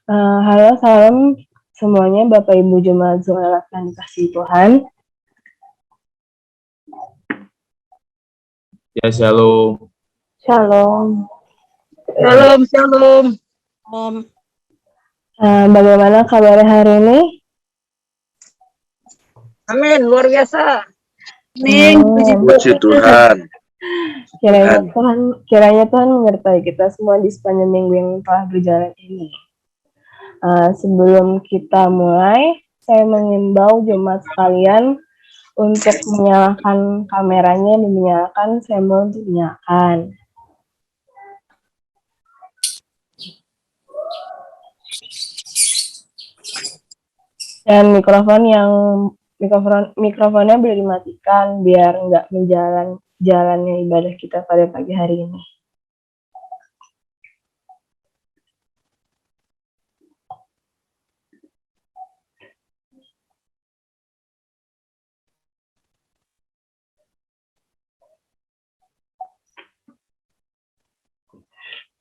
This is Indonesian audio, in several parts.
Halo, salam semuanya Bapak Ibu Jemaat Zoelat yang dikasihi Tuhan. Ya, shalom. Shalom. Shalom. Bagaimana kabar hari ini? Amin, luar biasa. Amin. Puji Tuhan. Kiranya Tuhan menyertai kita semua di sepanjang minggu yang telah berjalan ini. Sebelum kita mulai, saya mengimbau jemaat sekalian untuk menyalakan kameranya dan menyalakan sembol untuk dinyalakan. Dan mikrofonnya boleh dimatikan biar nggak jalannya ibadah kita pada pagi hari ini.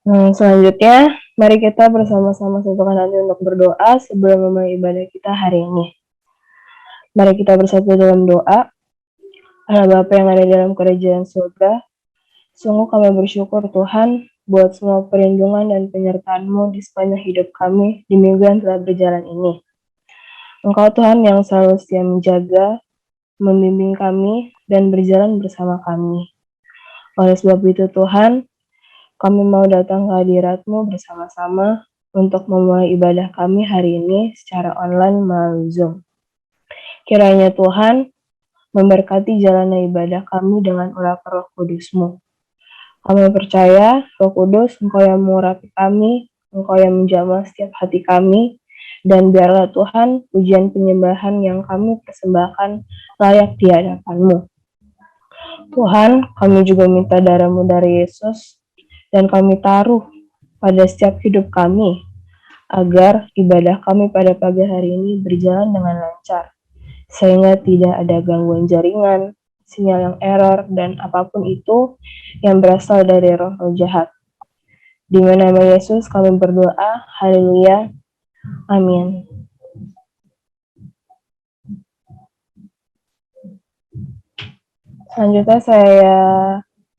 Selanjutnya, mari kita bersama-sama satukan hati untuk berdoa sebelum memulai ibadah kita hari ini. Mari kita bersatu dalam doa. Allah Bapa yang ada dalam kerajaan surga, sungguh kami bersyukur Tuhan buat semua perlindungan dan penyertaan-Mu di sepanjang hidup kami di minggu yang telah berjalan ini. Engkau Tuhan yang selalu setia menjaga, membimbing kami, dan berjalan bersama kami. Oleh sebab itu Tuhan, kami mau datang ke hadirat-Mu bersama-sama untuk memulai ibadah kami hari ini secara online melalui Zoom. Kiranya Tuhan memberkati jalannya ibadah kami dengan urapan Roh Kudus-Mu. Kami percaya, Roh Kudus, Engkau yang mengurapi kami, Engkau yang menjamah setiap hati kami, dan biarlah Tuhan, pujian penyembahan yang kami persembahkan layak di hadapan-Mu. Tuhan, kami juga minta darah-Mu dari Yesus, dan kami taruh pada setiap hidup kami, agar ibadah kami pada pagi hari ini berjalan dengan lancar, sehingga tidak ada gangguan jaringan, sinyal yang error, dan apapun itu yang berasal dari roh-roh jahat. Di nama Yesus kami berdoa, haleluya, amin. Selanjutnya saya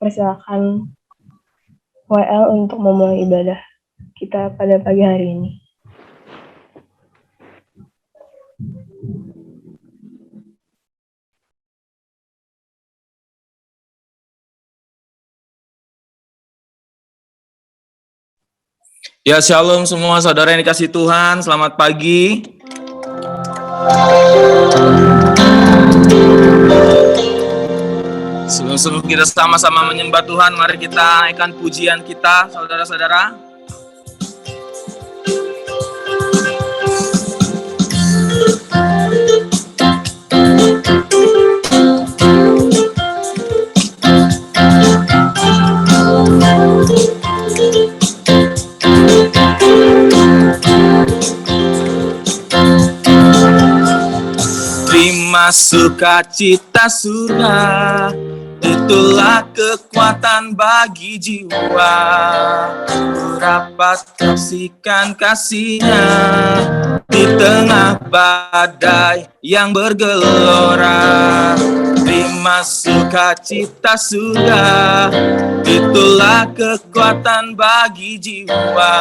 persilakan WL untuk memulai ibadah kita pada pagi hari ini. Ya, shalom semua saudara yang dikasihi Tuhan. Selamat pagi. Sebelum kita sama-sama menyembah Tuhan, mari kita naikkan pujian kita, saudara-saudara. Terima sukacita surga, itulah kekuatan bagi jiwa. Dapat saksikan kasih-Nya di tengah badai yang bergelora. Terima sukacita surga, itulah kekuatan bagi jiwa.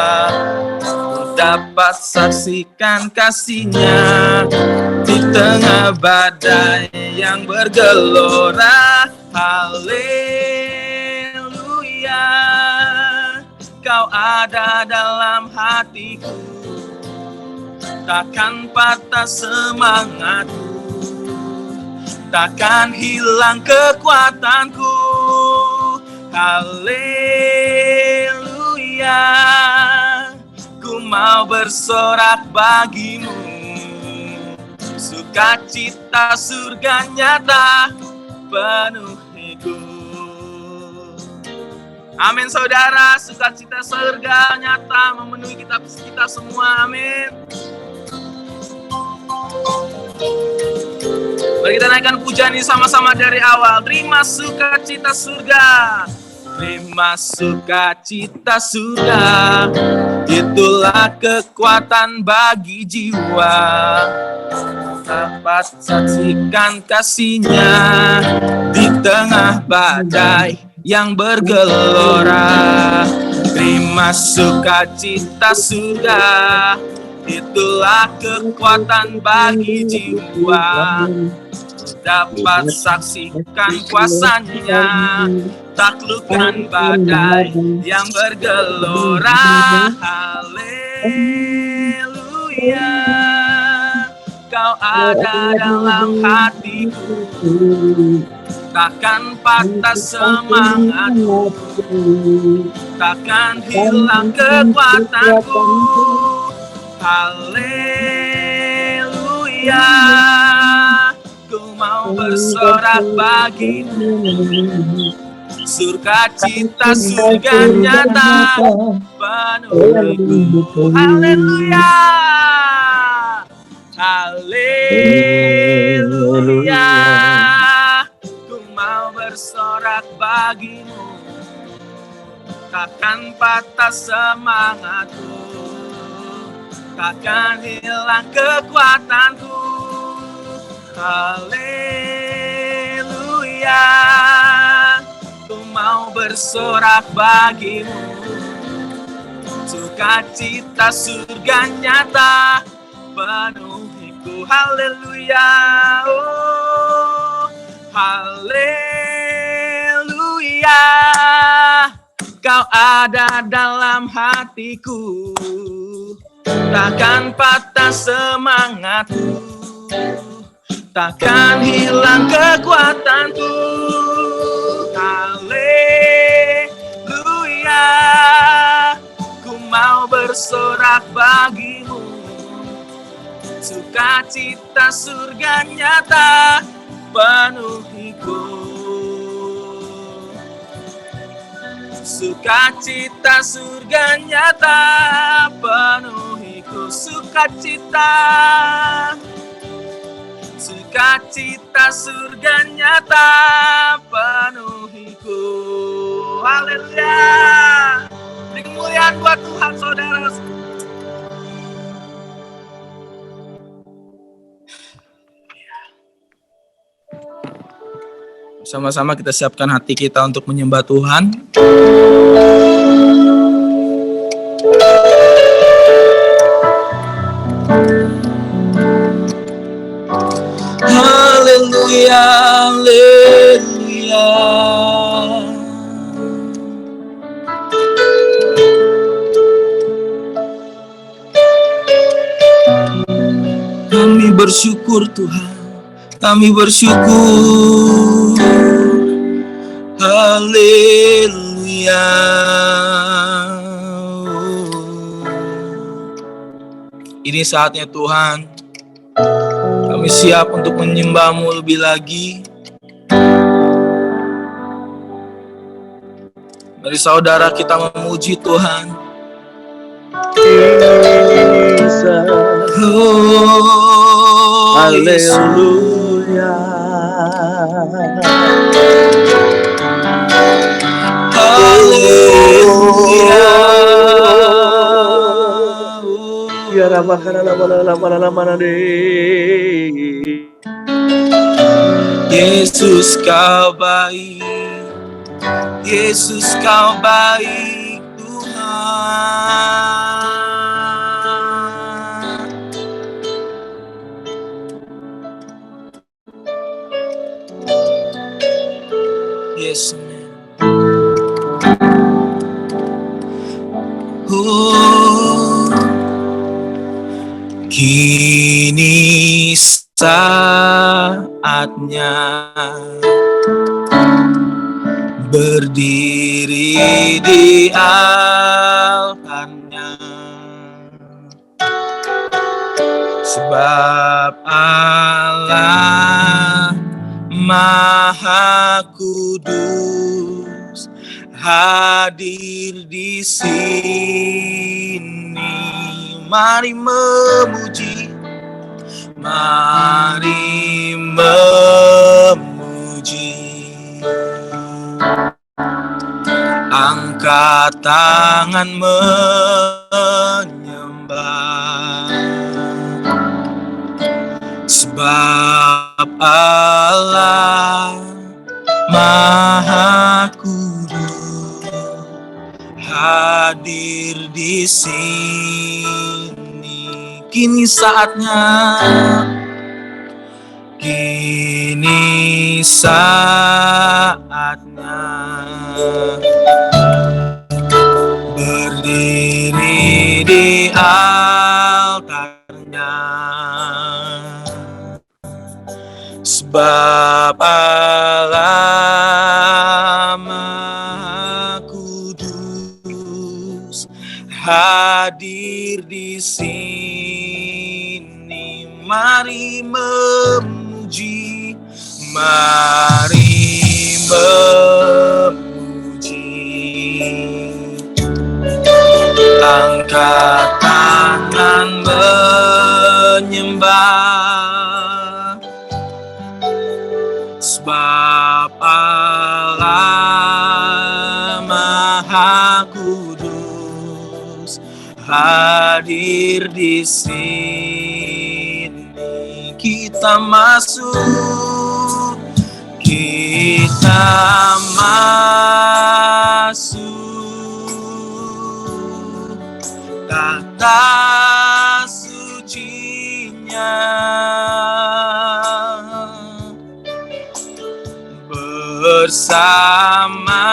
Dapat saksikan kasih-Nya di tengah badai yang bergelora. Haleluya, Kau ada dalam hatiku, takkan patah semangatku, takkan hilang kekuatanku. Haleluya, ku mau bersorak bagimu, sukacita surga nyata penuhiku. Amin saudara, sukacita surga nyata memenuhi kita semua. Amin. Mari kita naikkan pujian ini sama-sama dari awal. Terima sukacita surga, terima sukacita surga, itulah kekuatan bagi jiwa. Dapat saksikan kasih-Nya di tengah badai yang bergelora. Terima sukacita surga, itulah kekuatan bagi jiwa. Dapat saksikan kuasa-Nya, taklukkan badai yang bergelora. Haleluya, Kau ada dalam hatiku, takkan patah semangatku, takkan hilang kekuatanku. Haleluya, ku mau bersorak bagimu, sukacita surga nyata penuhiku. Haleluya, haleluya, ku mau bersorak bagimu, takkan patah semangatku, takkan hilang kekuatanku. Haleluya, ku mau bersorak bagimu, sukacita surga nyata penuhiku. Haleluya, oh haleluya, Kau ada dalam hatiku, takkan patah semangatku, takkan hilang kekuatanku. Haleluya, ku mau bersorak bagimu, sukacita surga nyata penuhiku. Sukacita surga nyata penuhiku. Sukacita, sukacita surga nyata penuhiku. Haleluya, beri kemuliaan buat Tuhan, saudara. Sama-sama kita siapkan hati kita untuk menyembah Tuhan. Haleluya, haleluya. Kami bersyukur Tuhan, kami bersyukur. Haleluya. Ini saatnya Tuhan, kami siap untuk menyembah-Mu lebih lagi. Mari saudara kita memuji Tuhan. Oh, haleluya. Haleluya. Ya Yesus Kau baik, Yesus Kau baik Tuhan. Yes, man. Oh, kini saatnya berdiri di altarnya, sebab Allah Maha Kudus hadir di sini. Mari memuji, mari memuji. Angkat tangan menyembah. Sebab Allah Maha Kudus hadir di sini. Kini saatnya berdiri di altarnya. Sebab Allah Maha Kudus hadir di sini. Mari memuji, mari memuji. Angkat tangan menyembah. Sebab Allah Maha Kudus hadir di sini. Kita masuk, kita masuk kata sucinya. Bersama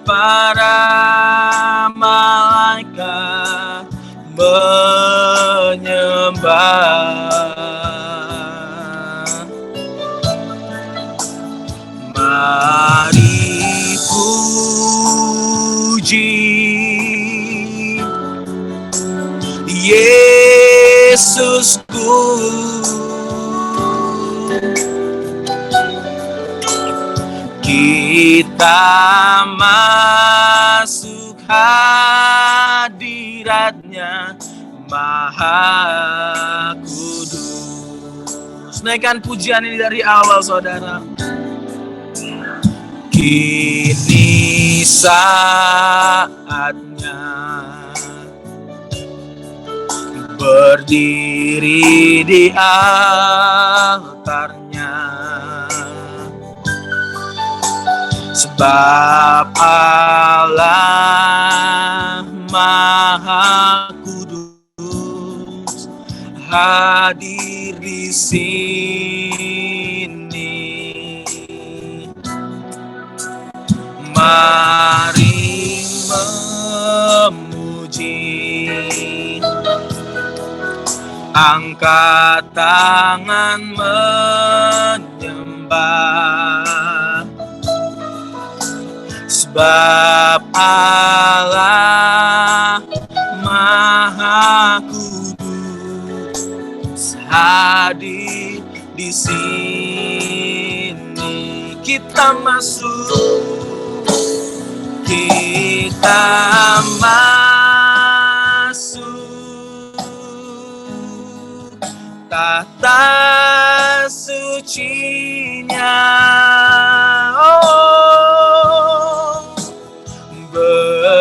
para malaikat menyembah. Mari puji Yesusku. Kita masuk hadiratnya Maha Kudus. Naikkan pujian ini dari awal, saudara. Kini saatnya berdiri di altarnya. Sebab Allah Maha Kudus hadir di sini. Mari memuji, angkat tangan menyembah. Sebab Allah Maha Kudus hadir di sini. Kita masuk, kita masuk tata sucinya.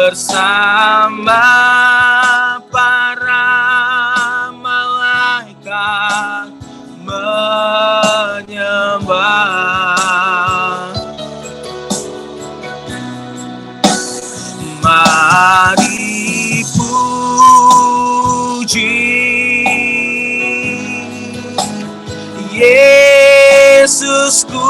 Bersama para malaikat menyembah. Mari puji Yesusku.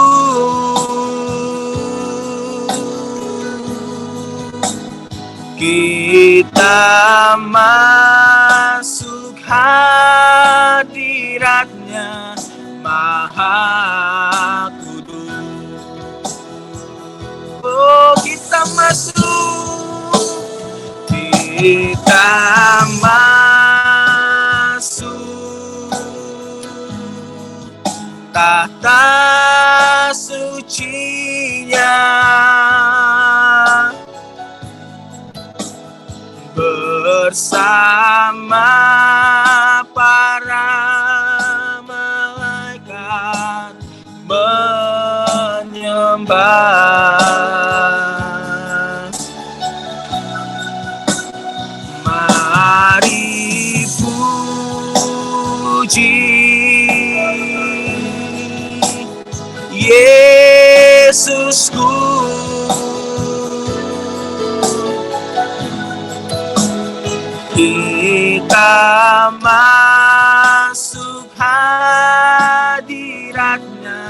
Kita masuk hadiratnya Maha Kudus. Oh, kita masuk, kita masuk tata sucinya. Bersama para malaikat menyembah. Yesusku. Kita masuk hadirat-Nya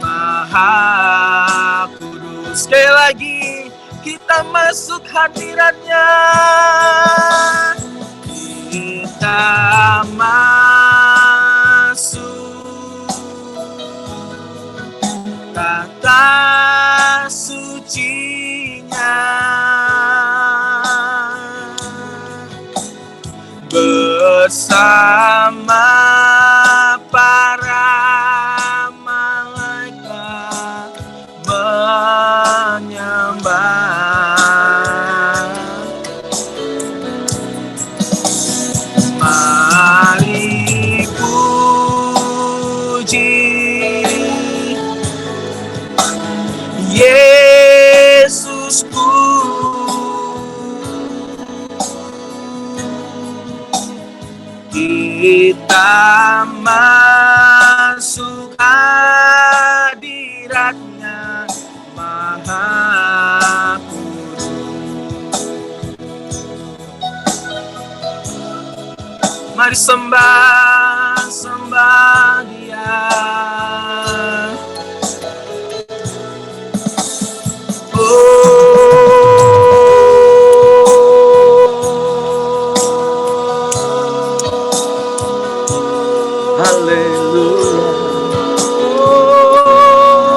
Maha Kudus. Sekali lagi, kita masuk hadirat-Nya. Kita masuk kata suci-Nya. Bersama para malaikat menyembah. Mari puji Yesusku. Kita masuk hadirat-Nya Maha Kudus. Mari sembah Dia.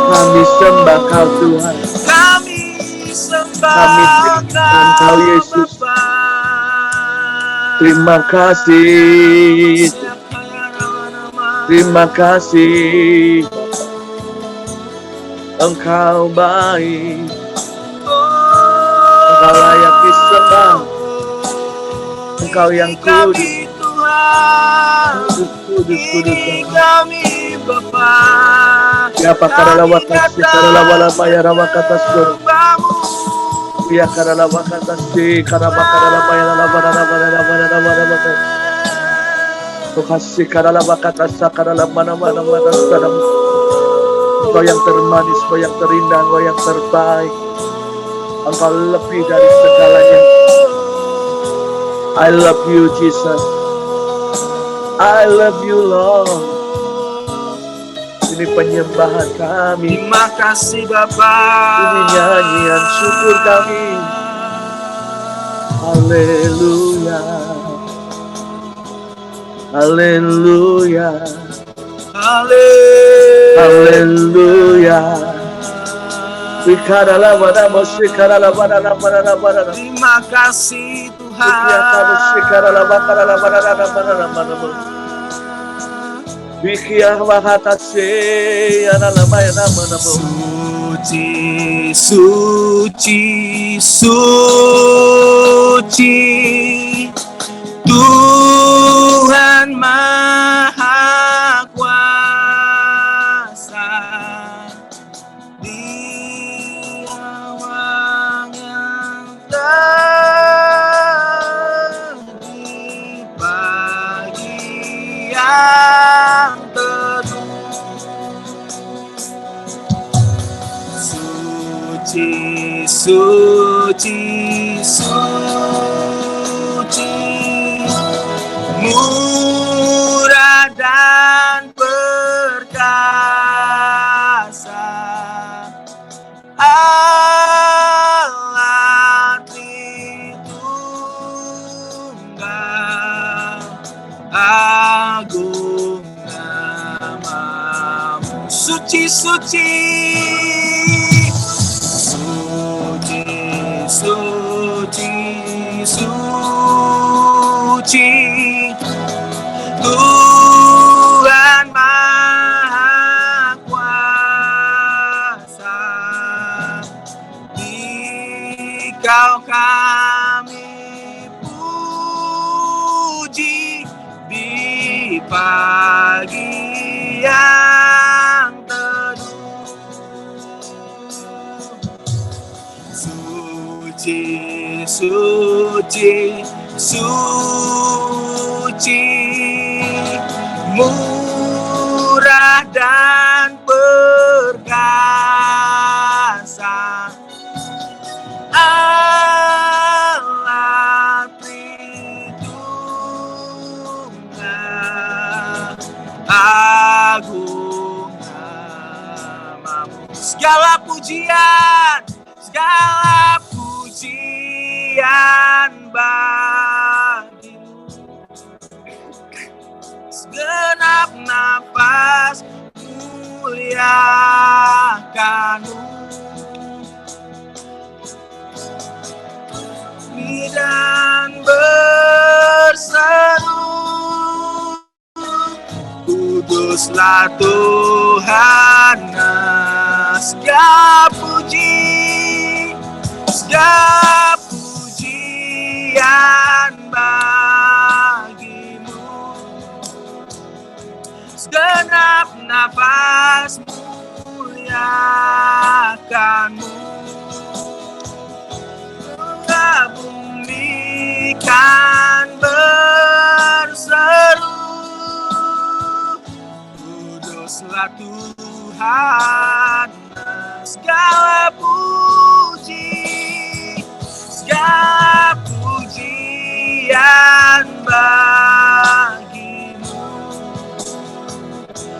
Kami sembah Kau Tuhan. Kami sembah Engkau Yesus. Terima kasih. Terima kasih. Engkau baik. Engkau layak disembah. Engkau yang kudus. Kudus. Kami Bapa. Siapa karalawa kasih karalawa maya rawa kata sur. Dia karalawa kata si karalawa maya rawa rawa. Kasih karalawa kata sakaralawa mana. Engkau yang termanis, Engkau yang terindah, Engkau yang terbaik. Engkau lebih dari segalanya. I love you Jesus. I love you Lord. Ini penyembahan kami. Terima kasih Bapa. Ini nyanyian syukur kami. Haleluya. Haleluya. Haleluya. Terima kasih Tuhan. Suci, suci, suci, Tuhan Maha Kuasa. Diawang yang terdi pagi yang suci, suci, suci, murah dan perkasa, Allah Tritunggal, agung namamu. Suci, suci, suci, suci, Tuhan Maha Kuasa. Dikau kami puji di pagi yang teduh. Suci, suci, suci, murah dan perkasa, Segala pujian bagimu. Segenap nafas muliakanmu. Dan berseru, kuduslah Tuhan. Segala pujian bagimu. Segenap nafas muliakanmu. Bumi kan berseru, kuduslah Tuhan. Segala pujian bagimu.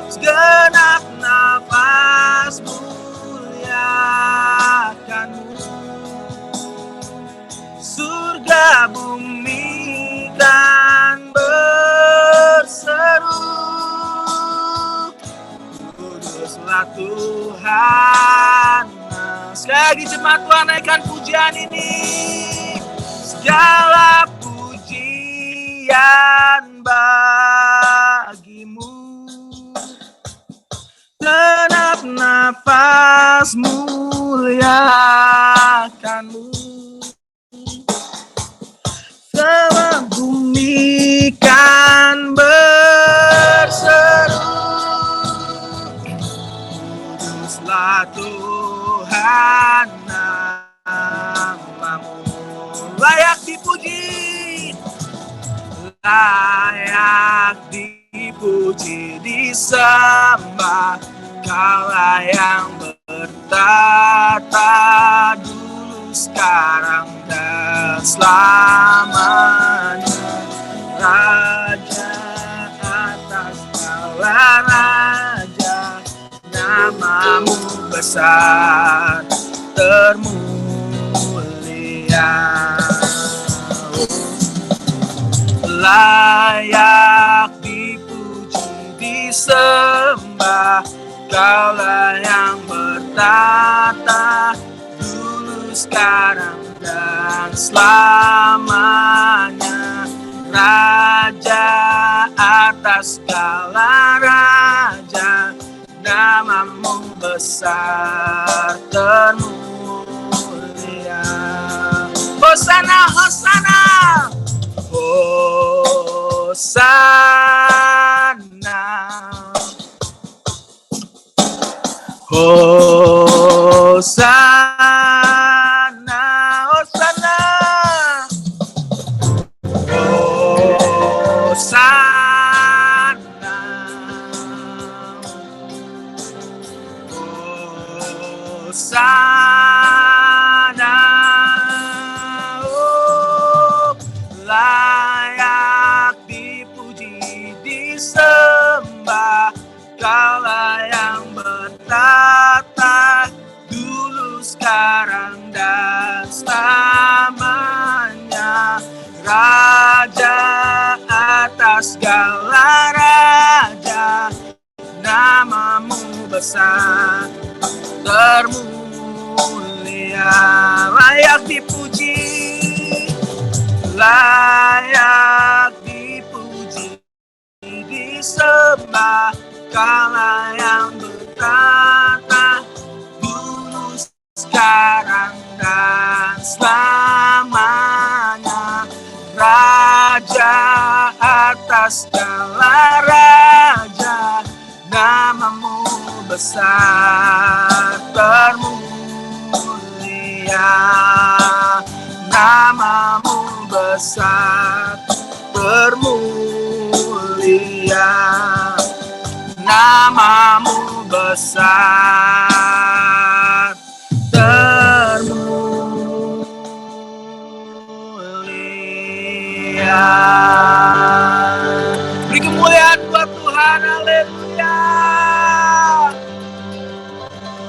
Segenap nafas muliakanmu. Surga bumi kan berseru, kuduslah Tuhan. Sekali lagi jemaat Tuhan, naikkan pujian ini. Segala pujian bagimu. Genap nafas muliakanmu. Segala bumi kan berseru, kuduslah Tuhan namamu. Layak dipuji, layak dipuji, disembah. Kaulah yang bertata dulu, sekarang dan selamanya. Raja atas segala raja, namamu besar termulia. Layak dipuji, disembah. Kaulah yang bertata dulu, sekarang dan selamanya. Raja atas segala raja, namamu besar termulia. Hosana, Hosana, Hosana, Hosana, Hosana, Hosana, Hosana. Oh, layak dipuji, disembah. Kaulah yang bertata dulu, sekarang dan selamanya. Raja atas segala raja, namamu besar termulia. Layak dipuji, layak dipuji, disembah. Kaulah yang bertata dulu, sekarang dan selamanya. Raja atas segala raja, namamu besar termulia. Namamu besar termulia. Namamu besar termulia. Beri kemuliaan buat Tuhan, haleluya.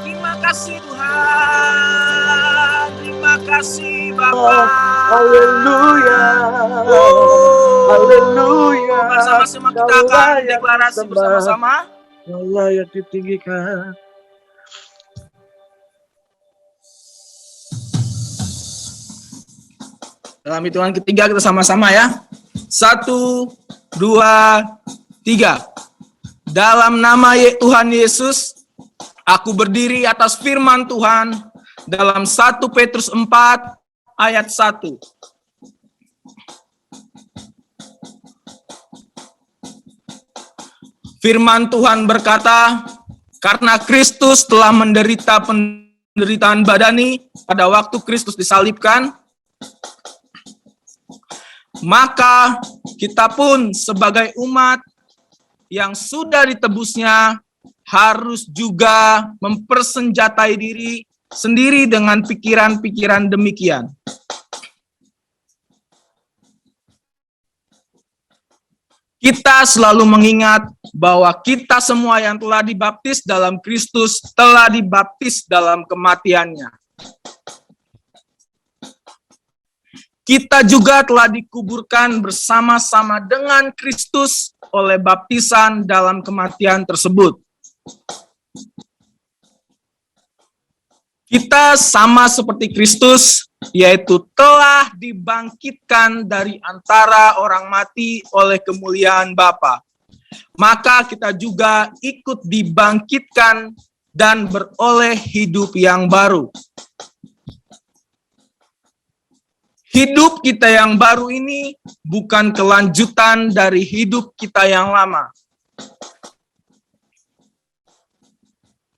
Terima kasih kasih Tuhan, terima kasih Bapa. Haleluya. Haleluya. Bersama-sama kita akan deklarasi bersama-sama. Allah yang ditinggikan. Dalam hitungan ketiga kita sama-sama ya. 1, 2, 3. Dalam nama Tuhan Yesus, aku berdiri atas firman Tuhan dalam 1 Petrus 4 ayat 1. Firman Tuhan berkata, karena Kristus telah menderita penderitaan badani pada waktu Kristus disalibkan, maka kita pun sebagai umat yang sudah ditebusnya harus juga mempersenjatai diri sendiri dengan pikiran-pikiran demikian. Kita selalu mengingat bahwa kita semua yang telah dibaptis dalam Kristus telah dibaptis dalam kematiannya. Kita juga telah dikuburkan bersama-sama dengan Kristus oleh baptisan dalam kematian tersebut. Kita sama seperti Kristus, yaitu telah dibangkitkan dari antara orang mati oleh kemuliaan Bapa. Maka kita juga ikut dibangkitkan dan beroleh hidup yang baru. Hidup kita yang baru ini bukan kelanjutan dari hidup kita yang lama.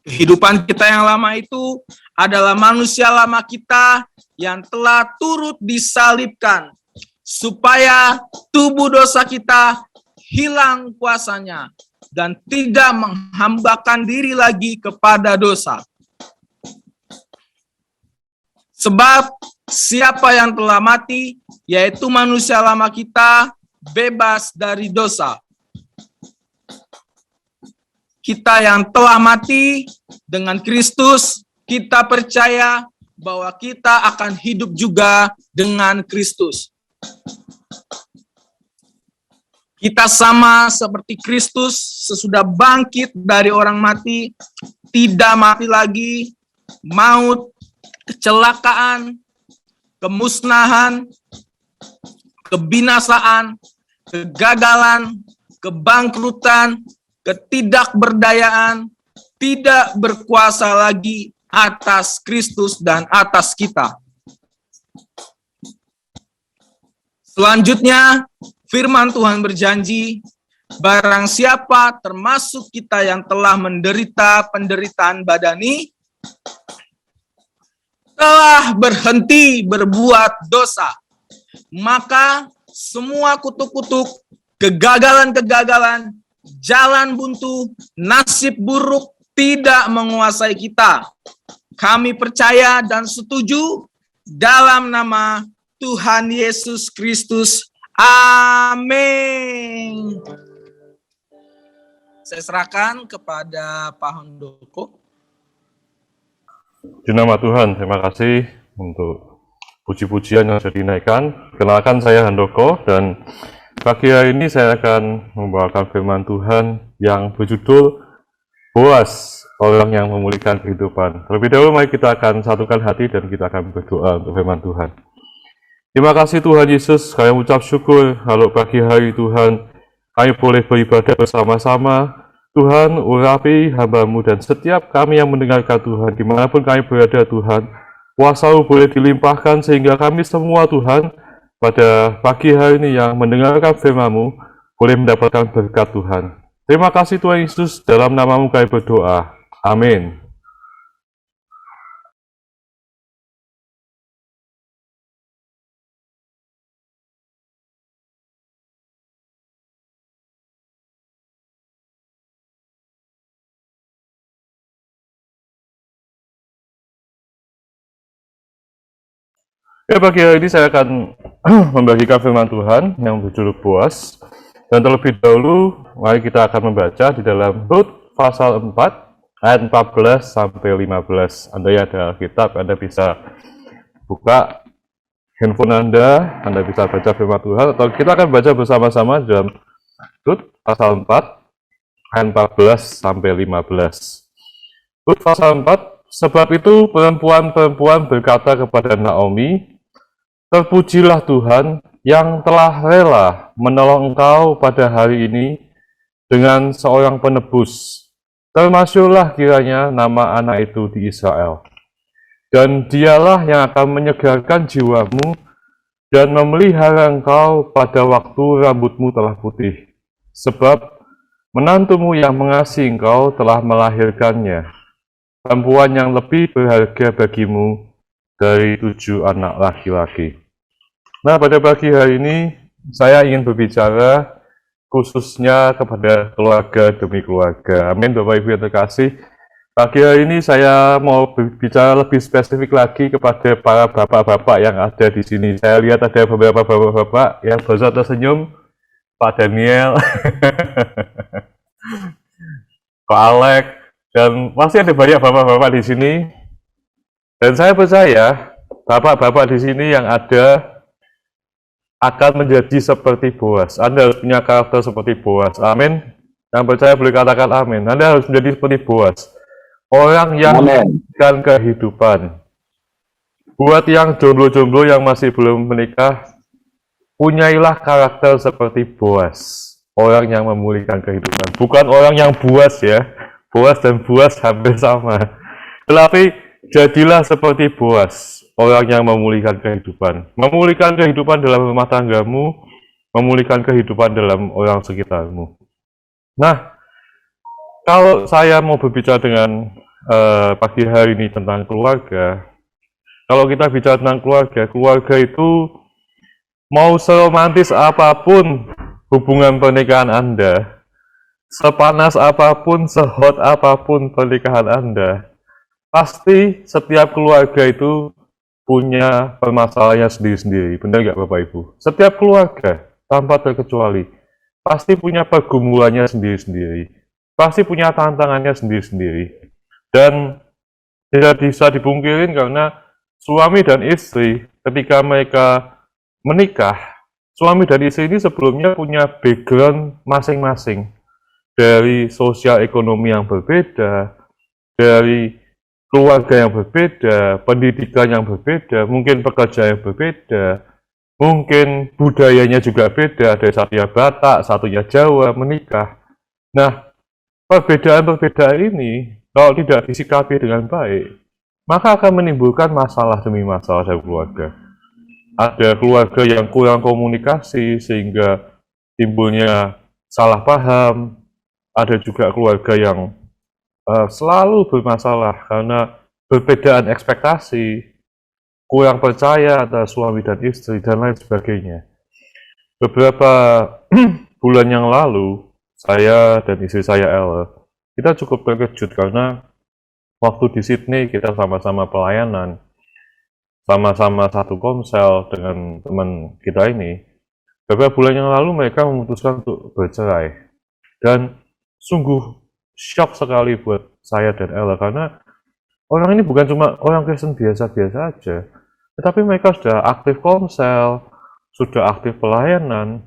Kehidupan kita yang lama itu adalah manusia lama kita yang telah turut disalibkan, supaya tubuh dosa kita hilang kuasanya dan tidak menghambakan diri lagi kepada dosa. Sebab siapa yang telah mati, yaitu manusia lama kita, bebas dari dosa. Kita yang telah mati dengan Kristus, kita percaya bahwa kita akan hidup juga dengan Kristus. Kita sama seperti Kristus sesudah bangkit dari orang mati, tidak mati lagi, maut, kecelakaan, kemusnahan, kebinasaan, kegagalan, kebangkrutan, ketidakberdayaan, tidak berkuasa lagi atas Kristus dan atas kita. Selanjutnya, firman Tuhan berjanji, barang siapa termasuk kita yang telah menderita penderitaan badani, telah berhenti berbuat dosa, maka semua kutuk-kutuk, kegagalan-kegagalan, jalan buntu, nasib buruk tidak menguasai kita. Kami percaya dan setuju dalam nama Tuhan Yesus Kristus. Amin. Saya serahkan kepada Pak Handoko. Di nama Tuhan, terima kasih untuk puji-pujian yang sudah dinaikkan. Kenalkan, saya Handoko, dan pagi hari ini saya akan membawakan firman Tuhan yang berjudul Boas, orang yang memulihkan kehidupan. Terlebih dahulu, mari kita akan satukan hati dan kita akan berdoa untuk firman Tuhan. Terima kasih Tuhan Yesus, kami ucap syukur kalau pagi hari Tuhan kami boleh beribadah bersama-sama. Tuhan, urapi hamba-Mu dan setiap kami yang mendengarkan Tuhan, dimanapun kami berada Tuhan, kuasa-Mu boleh dilimpahkan sehingga kami semua Tuhan, pada pagi hari ini yang mendengarkan firman-Mu, boleh mendapatkan berkat Tuhan. Terima kasih Tuhan Yesus, dalam nama-Mu kami berdoa. Amin. Ya, pagi hari ini saya akan membagikan firman Tuhan yang berjudul Boas. Dan terlebih dahulu, mari kita akan membaca di dalam Rut pasal 4 ayat 14 sampai 15. Andai ada Alkitab, Anda bisa buka handphone Anda bisa baca firman Tuhan, atau kita akan baca bersama-sama dalam Rut pasal 4, ayat 14 sampai 15. Rut pasal 4, sebab itu perempuan-perempuan berkata kepada Naomi, terpujilah Tuhan yang telah rela menolong engkau pada hari ini dengan seorang penebus. Termasuklah kiranya nama anak itu di Israel. Dan dialah yang akan menyegarkan jiwamu dan memelihara engkau pada waktu rambutmu telah putih. Sebab menantumu yang mengasihi engkau telah melahirkannya, perempuan yang lebih berharga bagimu dari 7 anak laki-laki. Nah, pada pagi hari ini saya ingin berbicara khususnya kepada keluarga demi keluarga. Amin, Bapak Ibu yang terkasih. Pagi hari ini saya mau berbicara lebih spesifik lagi kepada para bapak-bapak yang ada di sini. Saya lihat ada beberapa bapak-bapak yang baru tersenyum, Pak Daniel, Pak Alek, dan masih ada banyak bapak-bapak di sini. Dan saya percaya bapak-bapak di sini yang ada akan menjadi seperti Boas. Anda harus punya karakter seperti Boas. Amin. Yang percaya boleh katakan amin. Anda harus menjadi seperti Boas. Orang yang memberikan kehidupan. Buat yang jomblo-jomblo yang masih belum menikah, punyailah karakter seperti Boas. Orang yang memulihkan kehidupan. Bukan orang yang buas ya. Boas dan buas hampir sama. Tetapi jadilah seperti Boas, orang yang memulihkan kehidupan. Memulihkan kehidupan dalam rumah tanggamu, memulihkan kehidupan dalam orang sekitarmu. Nah, kalau saya mau berbicara dengan pagi hari ini tentang keluarga, kalau kita bicara tentang keluarga, keluarga itu mau seromantis apapun hubungan pernikahan Anda, sepanas apapun, sehot apapun pernikahan Anda, pasti setiap keluarga itu punya permasalahannya sendiri-sendiri. Benar nggak Bapak Ibu? Setiap keluarga, tanpa terkecuali, pasti punya pergumulannya sendiri-sendiri. Pasti punya tantangannya sendiri-sendiri. Dan tidak bisa dipungkirin karena suami dan istri ketika mereka menikah, suami dan istri ini sebelumnya punya background masing-masing. Dari sosial ekonomi yang berbeda, dari keluarga yang berbeda, pendidikan yang berbeda, mungkin pekerjaan yang berbeda, mungkin budayanya juga beda, ada satunya Batak, satunya Jawa, menikah. Nah, perbedaan-perbedaan ini, kalau tidak disikapi dengan baik, maka akan menimbulkan masalah demi masalah dalam keluarga. Ada keluarga yang kurang komunikasi, sehingga timbulnya salah paham. Ada juga keluarga yang selalu bermasalah karena perbedaan ekspektasi, kurang percaya antara suami dan istri, dan lain sebagainya. Beberapa bulan yang lalu, saya dan istri saya Ella, kita cukup terkejut karena waktu di Sydney kita sama-sama pelayanan, sama-sama satu komsel dengan teman kita ini. Beberapa bulan yang lalu mereka memutuskan untuk bercerai, dan sungguh shock sekali buat saya dan Ella karena orang ini bukan cuma orang Kristen biasa-biasa aja, tetapi mereka sudah aktif komsel, sudah aktif pelayanan,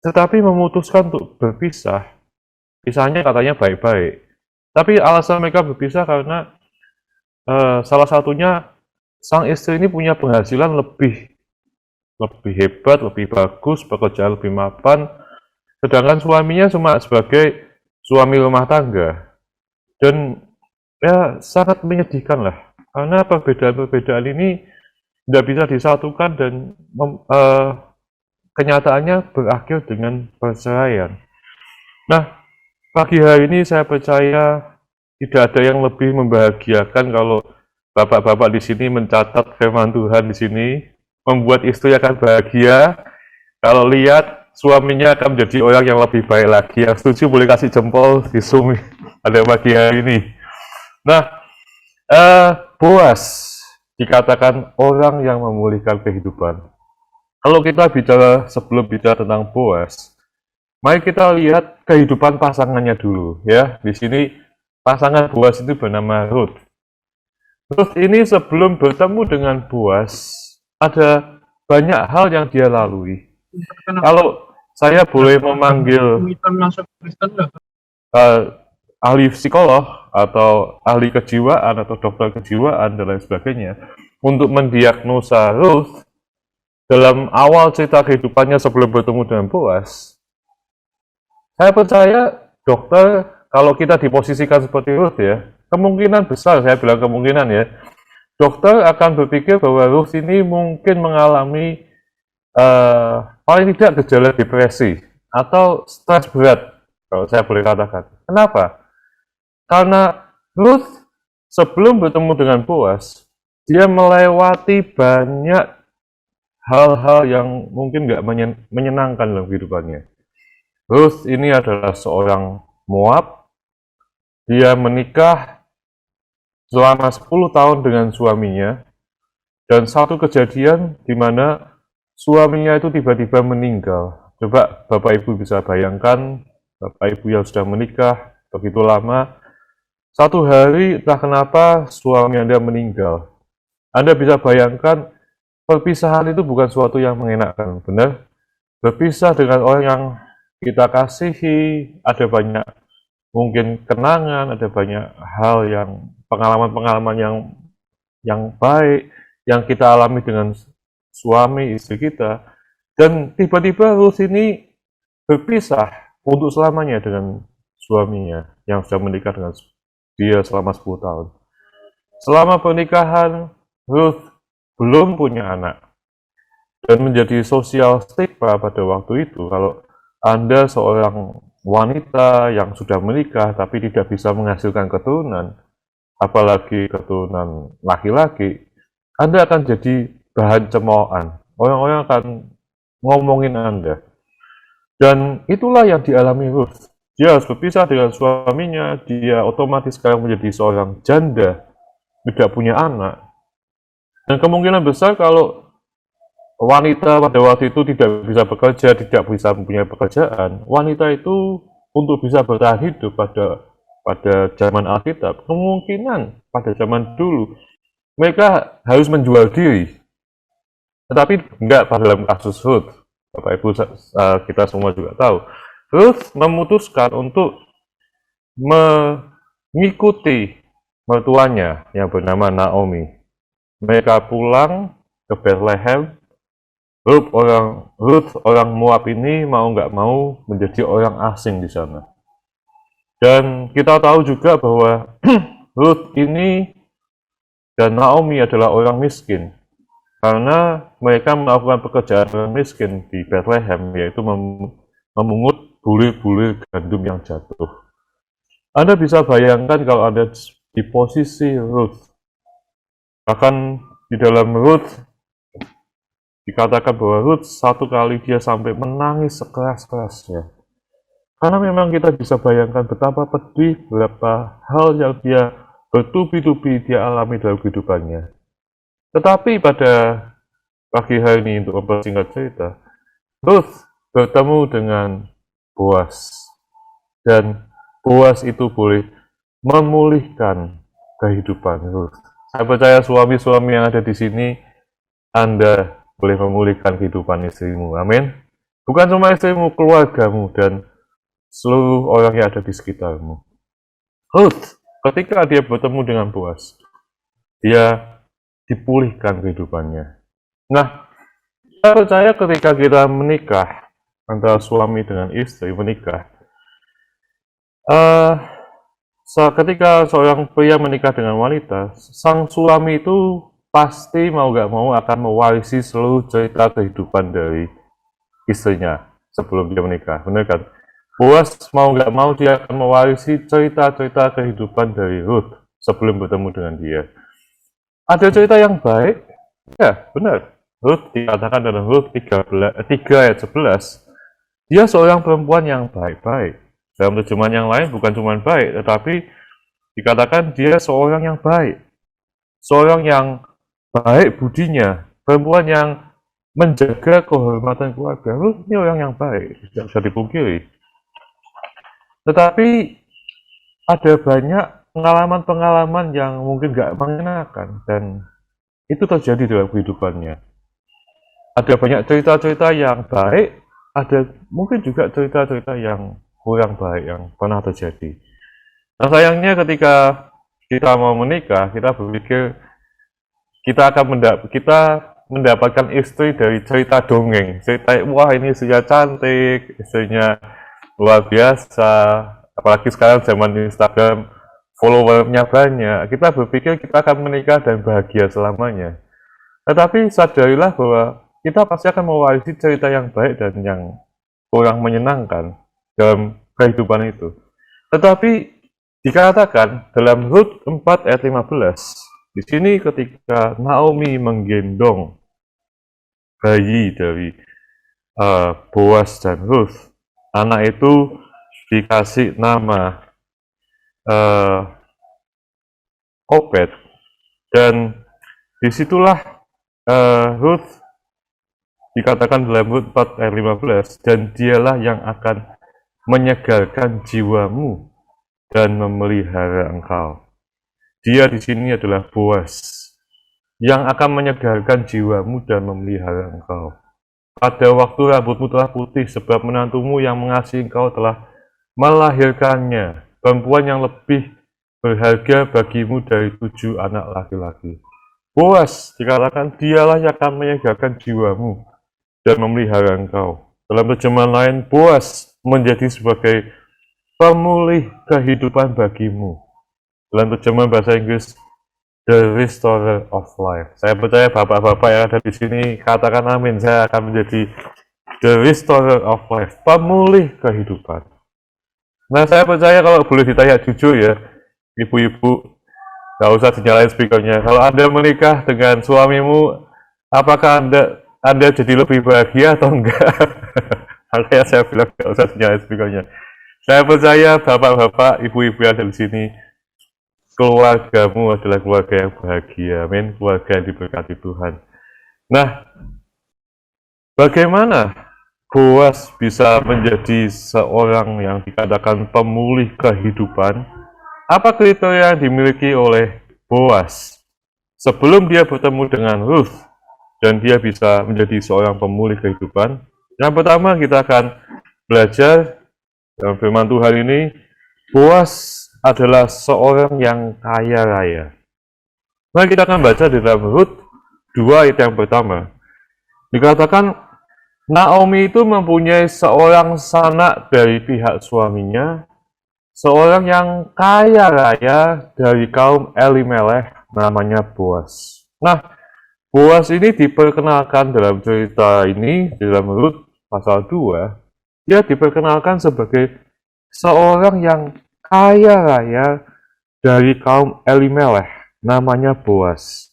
tetapi memutuskan untuk berpisah. Pisahnya katanya baik-baik, tapi alasan mereka berpisah karena salah satunya sang istri ini punya penghasilan lebih hebat, lebih bagus, pekerjaan lebih mapan, sedangkan suaminya cuma sebagai suami rumah tangga. Dan ya sangat menyedihkan lah, karena perbedaan-perbedaan ini tidak bisa disatukan dan kenyataannya berakhir dengan perceraian. Nah, pagi hari ini saya percaya tidak ada yang lebih membahagiakan kalau bapak-bapak di sini mencatat firman Tuhan di sini, membuat istri akan bahagia kalau lihat suaminya akan menjadi orang yang lebih baik lagi. Yang setuju boleh kasih jempol di Zoom ada pagi hari ini. Nah, Boas dikatakan orang yang memulihkan kehidupan. Kalau kita bicara, sebelum bicara tentang Boas, mari kita lihat kehidupan pasangannya dulu ya. Di sini pasangan Boas itu bernama Ruth. Ruth ini sebelum bertemu dengan Boas, ada banyak hal yang dia lalui. Kalau saya boleh memanggil ahli psikolog atau ahli kejiwaan atau dokter kejiwaan dan lain sebagainya untuk mendiagnosa Ruth dalam awal cerita kehidupannya sebelum bertemu dengan Boas, saya percaya dokter, kalau kita diposisikan seperti Ruth ya, kemungkinan besar, saya bilang kemungkinan ya, dokter akan berpikir bahwa Ruth ini mungkin mengalami paling tidak gejala depresi atau stres berat, kalau saya boleh katakan. Kenapa? Karena Ruth sebelum bertemu dengan Boas, dia melewati banyak hal-hal yang mungkin nggak menyenangkan dalam kehidupannya. Ruth ini adalah seorang Moab. Dia menikah selama 10 tahun dengan suaminya, dan satu kejadian di mana suaminya itu tiba-tiba meninggal. Coba Bapak Ibu bisa bayangkan, Bapak Ibu yang sudah menikah begitu lama, satu hari entah kenapa suami Anda meninggal. Anda bisa bayangkan perpisahan itu bukan suatu yang mengenakan, benar? Berpisah dengan orang yang kita kasihi, ada banyak mungkin kenangan, ada banyak hal yang pengalaman-pengalaman yang baik yang kita alami dengan suami istri kita, dan tiba-tiba Ruth ini berpisah untuk selamanya dengan suaminya yang sudah menikah dengan dia selama 10 tahun. Selama pernikahan, Ruth belum punya anak, dan menjadi sosial stigma pada waktu itu kalau Anda seorang wanita yang sudah menikah tapi tidak bisa menghasilkan keturunan, apalagi keturunan laki-laki, Anda akan jadi bahan cemoohan. Orang-orang akan ngomongin Anda. Dan itulah yang dialami Ruth. Dia harus berpisah dengan suaminya, dia otomatis sekarang menjadi seorang janda, tidak punya anak. Dan kemungkinan besar kalau wanita pada waktu itu tidak bisa bekerja, tidak bisa mempunyai pekerjaan, wanita itu untuk bisa bertahan hidup pada zaman Alkitab, kemungkinan pada zaman dulu mereka harus menjual diri. Tetapi enggak pada dalam kasus Ruth. Bapak Ibu kita semua juga tahu, Ruth memutuskan untuk mengikuti mertuanya yang bernama Naomi. Mereka pulang ke Bethlehem. Ruth orang Moab ini mau nggak mau menjadi orang asing di sana. Dan kita tahu juga bahwa Ruth ini dan Naomi adalah orang miskin, karena mereka melakukan pekerjaan orang miskin di Bethlehem, yaitu memungut bulir-bulir gandum yang jatuh. Anda bisa bayangkan kalau Anda di posisi Ruth. Bahkan di dalam Ruth dikatakan bahwa Ruth satu kali dia sampai menangis sekeras-kerasnya. Karena memang kita bisa bayangkan betapa pedih, berapa hal yang dia bertubi-tubi dia alami dalam kehidupannya. Tetapi pada pagi hari ini, untuk mempersingkat cerita, Ruth bertemu dengan Boas. Dan Boas itu boleh memulihkan kehidupan Ruth. Saya percaya suami-suami yang ada di sini, Anda boleh memulihkan kehidupan istrimu. Amin. Bukan cuma istrimu, keluargamu, dan seluruh orang yang ada di sekitarmu. Ruth, ketika dia bertemu dengan Boas, dia dipulihkan kehidupannya. Nah, saya percaya ketika kita menikah, antara suami dengan istri menikah, ketika seorang pria menikah dengan wanita, sang suami itu pasti mau gak mau akan mewarisi seluruh cerita kehidupan dari istrinya sebelum dia menikah, benar kan? Boas mau gak mau dia akan mewarisi cerita-cerita kehidupan dari Ruth sebelum bertemu dengan dia. Ada cerita yang baik, ya benar. Ruth dikatakan dalam Ruth 3 ayat 11, dia seorang perempuan yang baik-baik. Dalam terjemahan yang lain bukan cuma baik, tetapi dikatakan dia seorang yang baik. Seorang yang baik budinya, perempuan yang menjaga kehormatan keluarga. Ini orang yang baik, tidak bisa dipungkiri. Tetapi ada banyak pengalaman-pengalaman yang mungkin gak mengenakan, dan itu terjadi dalam kehidupannya. Ada banyak cerita-cerita yang baik, ada mungkin juga cerita-cerita yang kurang baik yang pernah terjadi. Nah, sayangnya ketika kita mau menikah, kita berpikir kita mendapatkan istri dari cerita dongeng. Cerita, wah ini istrinya cantik, istrinya luar biasa, apalagi sekarang zaman Instagram, followernya banyak. Kita berpikir kita akan menikah dan bahagia selamanya. Tetapi sadarilah bahwa kita pasti akan mewarisi cerita yang baik dan yang kurang menyenangkan dalam kehidupan itu. Tetapi dikatakan dalam Rut 4 ayat 15, di sini ketika Naomi menggendong bayi dari Boaz dan Ruth, anak itu dikasih nama Obed, dan disitulah Ruth dikatakan dalam Rut 4 ayat 15, dan dialah yang akan menyegarkan jiwamu dan memelihara engkau. Dia di sini adalah Boaz yang akan menyegarkan jiwamu dan memelihara engkau. Pada waktu rambutmu telah putih, sebab menantumu yang mengasihi engkau telah melahirkannya, perempuan yang lebih berharga bagimu dari 7 anak laki-laki. Boaz dikatakan dialah yang akan menyegarkan jiwamu dan memelihara engkau. Dalam terjemahan lain, Boaz menjadi sebagai pemulih kehidupan bagimu. Dalam terjemahan bahasa Inggris, The Restorer of Life. Saya percaya bapak-bapak yang ada di sini katakan amin. Saya akan menjadi The Restorer of Life, pemulih kehidupan. Nah, saya percaya kalau boleh ditanya jujur ya, ibu-ibu, gak usah dinyalain speakernya. Kalau Anda menikah dengan suamimu, apakah Anda jadi lebih bahagia atau enggak? Makanya saya bilang gak usah dinyalain speakernya. Saya percaya bapak-bapak, ibu-ibu yang ada di sini, keluargamu adalah keluarga yang bahagia, amin, keluarga yang diberkati Tuhan. Nah, bagaimana Boaz bisa menjadi seorang yang dikatakan pemulih kehidupan? Apa kriteria yang dimiliki oleh Boaz sebelum dia bertemu dengan Ruth dan dia bisa menjadi seorang pemulih kehidupan? Yang pertama, kita akan belajar dalam firman Tuhan ini, Boaz adalah seorang yang kaya raya. Mari kita akan baca di dalam Rut 2 ayat yang pertama. Dikatakan Naomi itu mempunyai seorang sanak dari pihak suaminya, seorang yang kaya raya dari kaum Elimelech, namanya Boaz. Nah, Boaz ini diperkenalkan dalam cerita ini, dalam Rut pasal 2, dia diperkenalkan sebagai seorang yang kaya raya dari kaum Elimelech, namanya Boaz.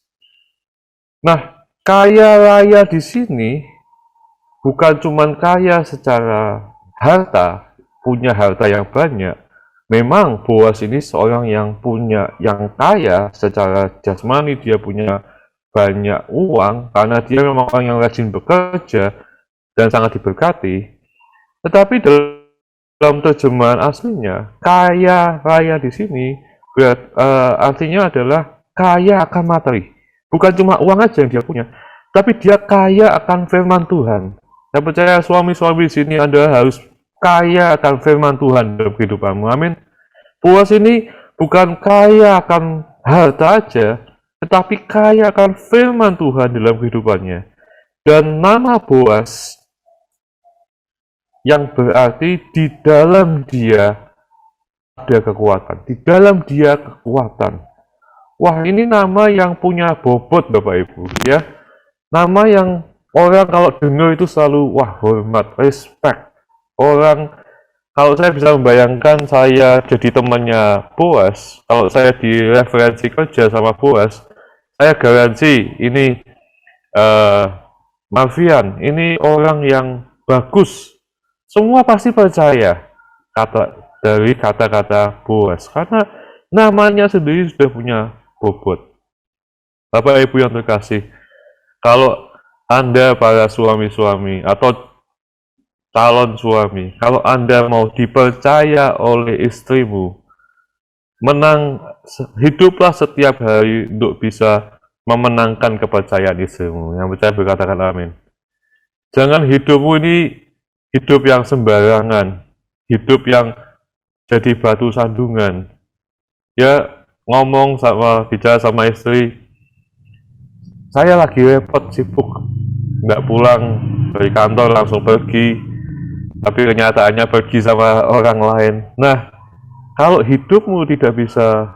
Nah, kaya raya di sini bukan cuma kaya secara harta, punya harta yang banyak. Memang Boaz ini seorang yang kaya secara jasmani, dia punya banyak uang karena dia memang orang yang rajin bekerja dan sangat diberkati. Tetapi dalam terjemahan aslinya, kaya raya di sini artinya adalah kaya akan materi. Bukan cuma uang aja yang dia punya, tapi dia kaya akan firman Tuhan. Saya percaya suami-suami di sini Anda harus kaya akan firman Tuhan dalam kehidupanmu. Amin. Boaz ini bukan kaya akan harta aja, tetapi kaya akan firman Tuhan dalam kehidupannya. Dan nama Boaz yang berarti di dalam dia ada kekuatan. Di dalam dia kekuatan. Wah, ini nama yang punya bobot Bapak Ibu, ya. Nama yang orang kalau dengar itu selalu, wah, hormat, respect. Orang, kalau saya bisa membayangkan saya jadi temannya Boaz, kalau saya di referensi kerja sama Boaz, saya garansi ini Marvian, ini orang yang bagus. Semua pasti percaya dari kata-kata Boaz, karena namanya sendiri sudah punya bobot. Bapak Ibu yang terkasih, kalau Anda para suami-suami atau calon suami, kalau Anda mau dipercaya oleh istrimu hiduplah setiap hari untuk bisa memenangkan kepercayaan istrimu. Yang percaya berkatakan amin. Jangan hidupmu ini hidup yang sembarangan, hidup yang jadi batu sandungan. Ya bicara sama istri, saya lagi repot, sibuk, nggak pulang dari kantor langsung pergi, tapi kenyataannya pergi sama orang lain. Nah, kalau hidupmu tidak bisa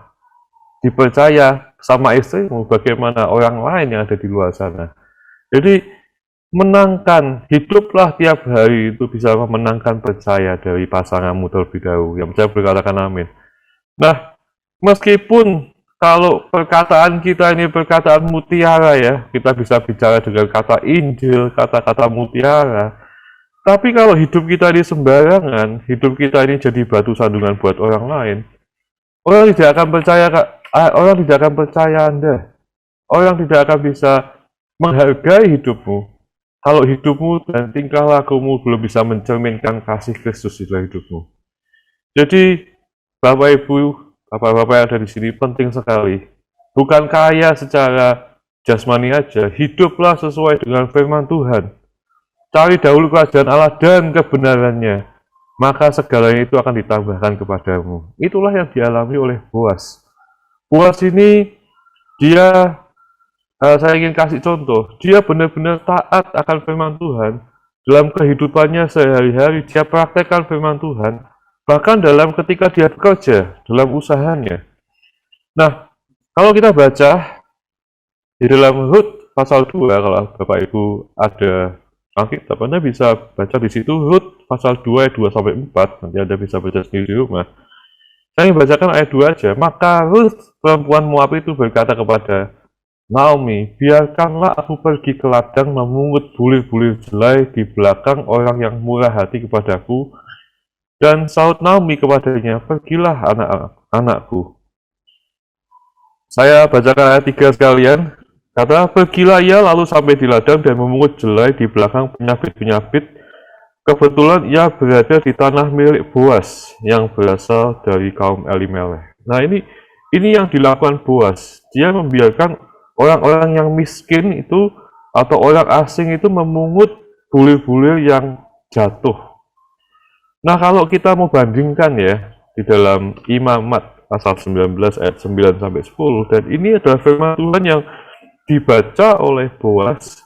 dipercaya sama istrimu, bagaimana orang lain yang ada di luar sana? Jadi, hiduplah tiap hari itu bisa memenangkan percaya dari pasanganmu terlebih dahulu. Yang percaya berkatakan amin. Nah, meskipun kalau perkataan kita ini perkataan mutiara ya, kita bisa bicara dengan kata Injil, kata-kata mutiara. Tapi kalau hidup kita ini sembarangan, hidup kita ini jadi batu sandungan buat orang lain, orang tidak akan percaya, orang tidak akan percaya Anda. Orang tidak akan bisa menghargai hidupmu. Kalau hidupmu dan tingkah lakumu belum bisa mencerminkan kasih Kristus di dalam hidupmu. Jadi, Bapak Ibu, Bapak-bapak yang ada di sini penting sekali. Bukan kaya secara jasmani aja, hiduplah sesuai dengan firman Tuhan. Cari dahulu kerajaan Allah dan kebenarannya, maka segalanya itu akan ditambahkan kepadamu. Itulah yang dialami oleh Boas. Boas ini, saya ingin kasih contoh, dia benar-benar taat akan firman Tuhan. Dalam kehidupannya sehari-hari, dia praktekkan firman Tuhan. Bahkan ketika dia bekerja, dalam usahanya. Nah, kalau kita baca di dalam Rut pasal 2, kalau Bapak Ibu ada Alkitab, Anda bisa baca di situ Rut pasal 2 ayat 2-4, nanti Anda bisa baca sendiri di rumah. Saya ingin bacakan ayat 2 aja. Maka Rut, perempuan Moab itu berkata kepada Naomi, biarkanlah aku pergi ke ladang memungut bulir-bulir jelai di belakang orang yang murah hati kepadaku. Dan sahut Naomi kepadanya, pergilah anak-anakku. Saya bacakan ayat 3 sekalian. Kata, pergilah ia lalu sampai di ladang dan memungut jelai di belakang penyabit-penyabit. Kebetulan ia berada di tanah milik Boas yang berasal dari kaum Elimelech. Nah ini yang dilakukan Boas. Dia membiarkan orang-orang yang miskin itu atau orang asing itu memungut bulir-bulir yang jatuh. Nah, kalau kita mau bandingkan ya, di dalam Imamat pasal 19 ayat 9-10, dan ini adalah firman Tuhan yang dibaca oleh Boas,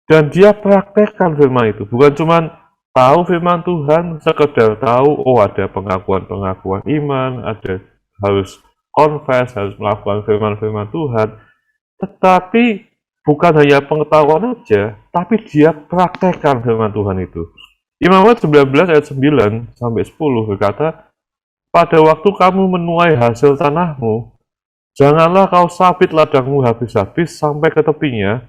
dan dia praktekkan firman itu. Bukan cuma tahu firman Tuhan, sekedar tahu, oh ada pengakuan-pengakuan iman, ada harus confess, harus melakukan firman-firman Tuhan, tetapi bukan hanya pengetahuan aja, tapi dia praktekkan firman Tuhan itu. Imamat 19 ayat 9-10 berkata, pada waktu kamu menuai hasil tanahmu, janganlah kau sabit ladangmu habis-habis sampai ke tepinya,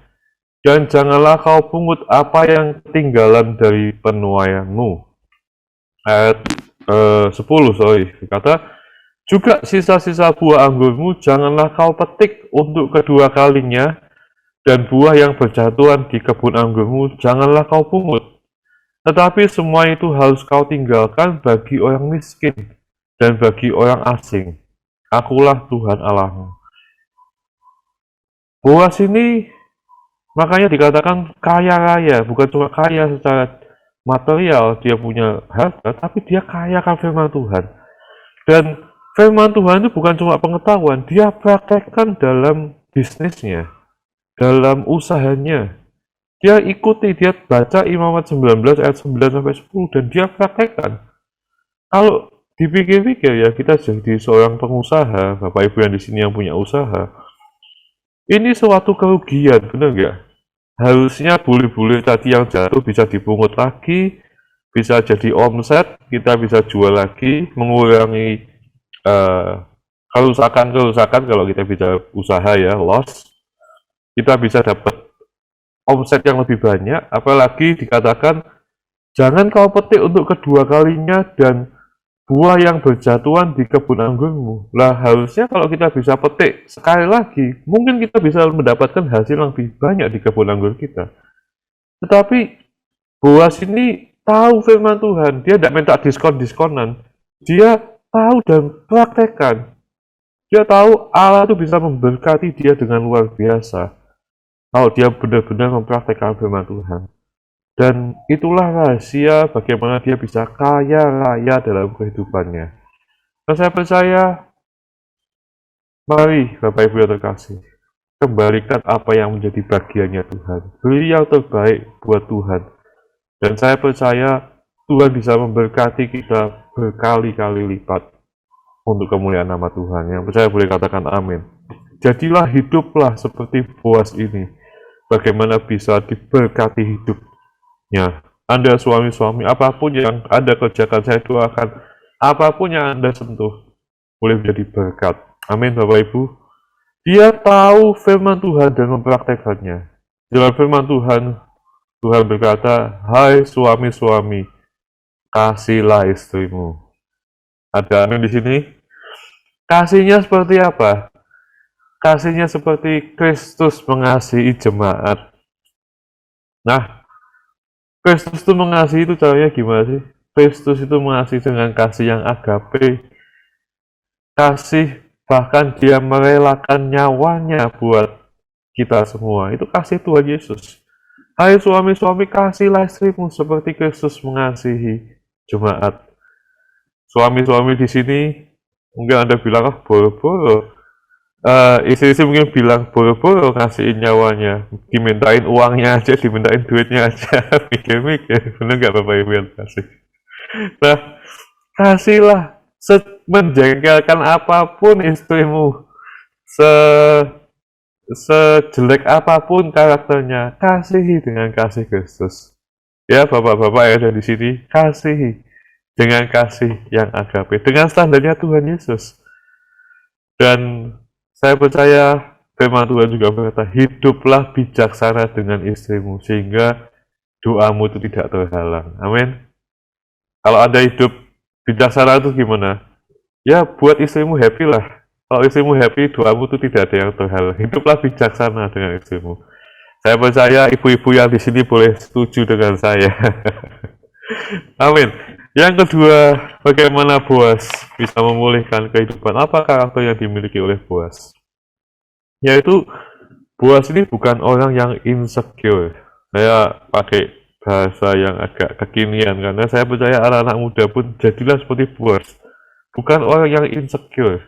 dan janganlah kau pungut apa yang ketinggalan dari penuaianmu. Ayat 10 berkata, juga sisa-sisa buah anggurmu janganlah kau petik untuk kedua kalinya, dan buah yang berjatuhan di kebun anggurmu janganlah kau pungut. Tetapi semua itu harus kau tinggalkan bagi orang miskin dan bagi orang asing. Akulah Tuhan Allahmu. Boas ini makanya dikatakan kaya raya, bukan cuma kaya secara material, dia punya harta, tapi dia kaya akan firman Tuhan. Dan firman Tuhan itu bukan cuma pengetahuan, dia praktekkan dalam bisnisnya, dalam usahanya. Dia ikuti, dia baca Imamat 19 ayat 9-10 dan dia praktekkan. Kalau dipikir-pikir ya, kita jadi seorang pengusaha, Bapak Ibu yang di sini yang punya usaha, ini suatu kerugian, benar nggak? Harusnya bulir-bulir tadi yang jatuh bisa dipungut lagi, bisa jadi omset, kita bisa jual lagi, mengurangi kerusakan kalau kita bicara usaha ya, loss. Kita bisa dapat omset yang lebih banyak, apalagi dikatakan jangan kau petik untuk kedua kalinya dan buah yang berjatuhan di kebun anggurmu. Lah harusnya kalau kita bisa petik sekali lagi, mungkin kita bisa mendapatkan hasil yang lebih banyak di kebun anggur kita. Tetapi Boas ini tahu firman Tuhan, dia tidak minta diskon-diskonan, dia tahu dan praktekkan. Dia tahu Allah itu bisa memberkati dia dengan luar biasa kalau dia benar-benar mempraktekkan firman Tuhan. Dan itulah rahasia bagaimana dia bisa kaya raya dalam kehidupannya. Dan saya percaya, mari Bapak Ibu yang terkasih, kembalikan apa yang menjadi bagiannya Tuhan. Beri yang terbaik buat Tuhan. Dan saya percaya Tuhan bisa memberkati kita berkali-kali lipat untuk kemuliaan nama Tuhan. Yang percaya boleh katakan amin. Jadilah hiduplah seperti Boas ini. Bagaimana bisa diberkati hidupnya. Anda suami-suami, apapun yang Anda kerjakan, saya doakan apapun yang Anda sentuh boleh menjadi berkat. Amin Bapak Ibu. Dia tahu firman Tuhan dan mempraktekannya. Dalam firman Tuhan, Tuhan berkata, hai suami-suami, kasihlah istrimu. Ada amin di sini? Kasihnya seperti apa? Kasihnya seperti Kristus mengasihi jemaat. Nah, Kristus itu mengasihi itu caranya gimana sih? Kristus itu mengasihi dengan kasih yang agape. Kasih, bahkan dia merelakan nyawanya buat kita semua. Itu kasih Tuhan Yesus. Hai suami-suami, kasihlah istrimu seperti Kristus mengasihi jemaat. Suami-suami di sini, mungkin Anda bilang, ah boro-boro. Istri-istri mungkin bilang, boro-boro kasihin nyawanya. Dimintain uangnya aja, dimintain duitnya aja. Mikir-mikir, bener nggak Bapak Ibu yang kasih? Nah, kasihlah menjengkelkan apapun istrimu, sejelek apapun karakternya, kasihi dengan kasih Kristus. Ya, bapak-bapak yang ada di sini, kasihi dengan kasih yang agape, dengan standarnya Tuhan Yesus. Dan saya percaya firman Tuhan juga berkata, hiduplah bijaksana dengan istrimu, sehingga doamu itu tidak terhalang. Amin. Kalau Anda hidup bijaksana itu gimana? Ya, buat istrimu happy lah. Kalau istrimu happy, doamu itu tidak ada yang terhalang. Hiduplah bijaksana dengan istrimu. Saya percaya ibu-ibu yang di sini boleh setuju dengan saya. Amin. Yang kedua, bagaimana Boas bisa memulihkan kehidupan? Apa karakter yang dimiliki oleh Boas? Yaitu, Boas ini bukan orang yang insecure. Saya pakai bahasa yang agak kekinian, karena saya percaya anak-anak muda pun jadilah seperti Boas. Bukan orang yang insecure.